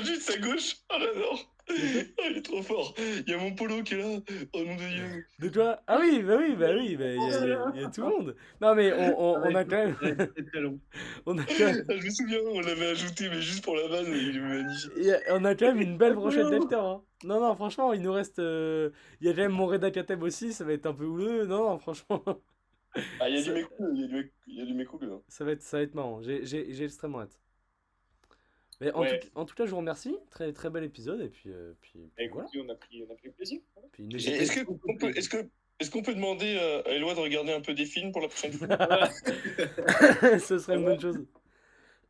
Juste à gauche, j'adore. Il est trop fort. Il y a mon polo qui est là. Oh mon Dieu. De toi? Ah oui, bah il y a tout le monde. Non mais on a quand même. C'est très long. On a quand même. Je me souviens, on l'avait ajouté, mais juste pour la base, il est magnifique. On a quand même une belle brochette d'acteurs. Hein. Non, franchement, il nous reste. Il y a quand même mon Reda Kateb aussi, ça va être un peu houleux. Non, franchement. Ah, il y a du mec cool, il y a du mec cool. Hein. Ça va être marrant, j'ai extrêmement hâte. Mais en tout cas, je vous remercie. Très, très bel épisode. Et puis voilà. On a pris plaisir. Puis, est-ce qu'on peut demander à Eloi de regarder un peu des films pour la prochaine fois? Ce serait une bonne chose.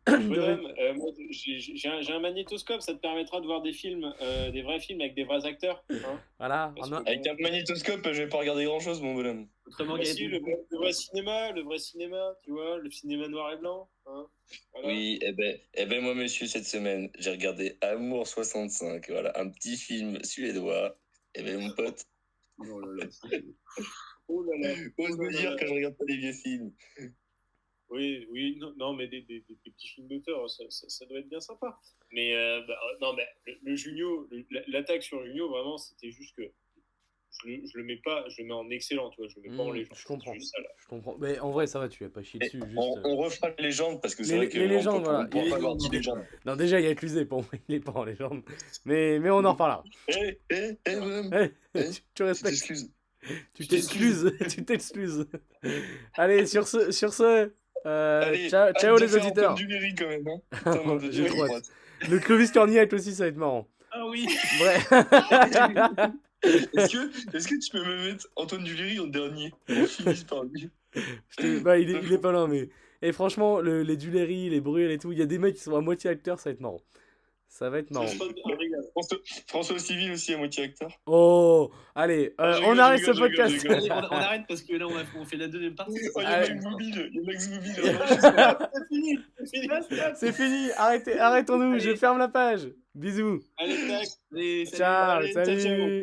Bonhomme, moi, j'ai un magnétoscope, ça te permettra de voir des films, des vrais films avec des vrais acteurs. Hein. Voilà. Avec un magnétoscope, je vais pas regarder grand chose, mon bonhomme. Autrement, le vrai cinéma, tu vois, le cinéma noir et blanc. Hein. Voilà. Oui, moi, monsieur, cette semaine, j'ai regardé Amour 65, voilà, un petit film suédois. Mon pote. Oh là là. Ose me dire que je regarde pas des vieux films. Oui, non, mais des petits films d'auteur, ça doit être bien sympa. Mais non, mais le Junio, l'attaque sur Junio, vraiment, c'était juste que je le mets pas, je le mets en excellent, tu vois, je le mets pas en légende. Je comprends. C'est juste ça, là. Je comprends. Mais en vrai, ça va, tu vas pas chier dessus. Juste... On refera les légendes parce que c'est vrai que les légendes, voilà. on pourra pas avoir 10 légendes. Non, déjà, il y a Cluzet, pour moi, il est pas en légende. Mais on en reparlera. Madame. Tu respectes. T'excuses. Tu t'excuses. Tu t'excuses. Allez, sur ce Allez, ciao les auditeurs. Du Berry quand même, hein. Putain, nom de J'ai Dieu, trop hâte. Le Clovis Cornillac aussi, ça va être marrant. Ah oui. Bref. Est-ce que tu peux me mettre Antoine Duléry en dernier? On finisse par lui. Bah, il est pas loin, mais. Et franchement, les Duléry, les Bruel et tout, il y a des mecs qui sont à moitié acteurs, ça va être marrant. Ça va être marrant. François Civil aussi à moitié acteur. Oh, allez, on arrête ce podcast. Allez, on arrête parce que là, on fait la deuxième partie. Oh, il y a Allez. Max Boublil. C'est fini, arrêtons-nous, je ferme la page. Bisous. Allez, tac. Allez, salut. Ciao, Allez, salut. ciao.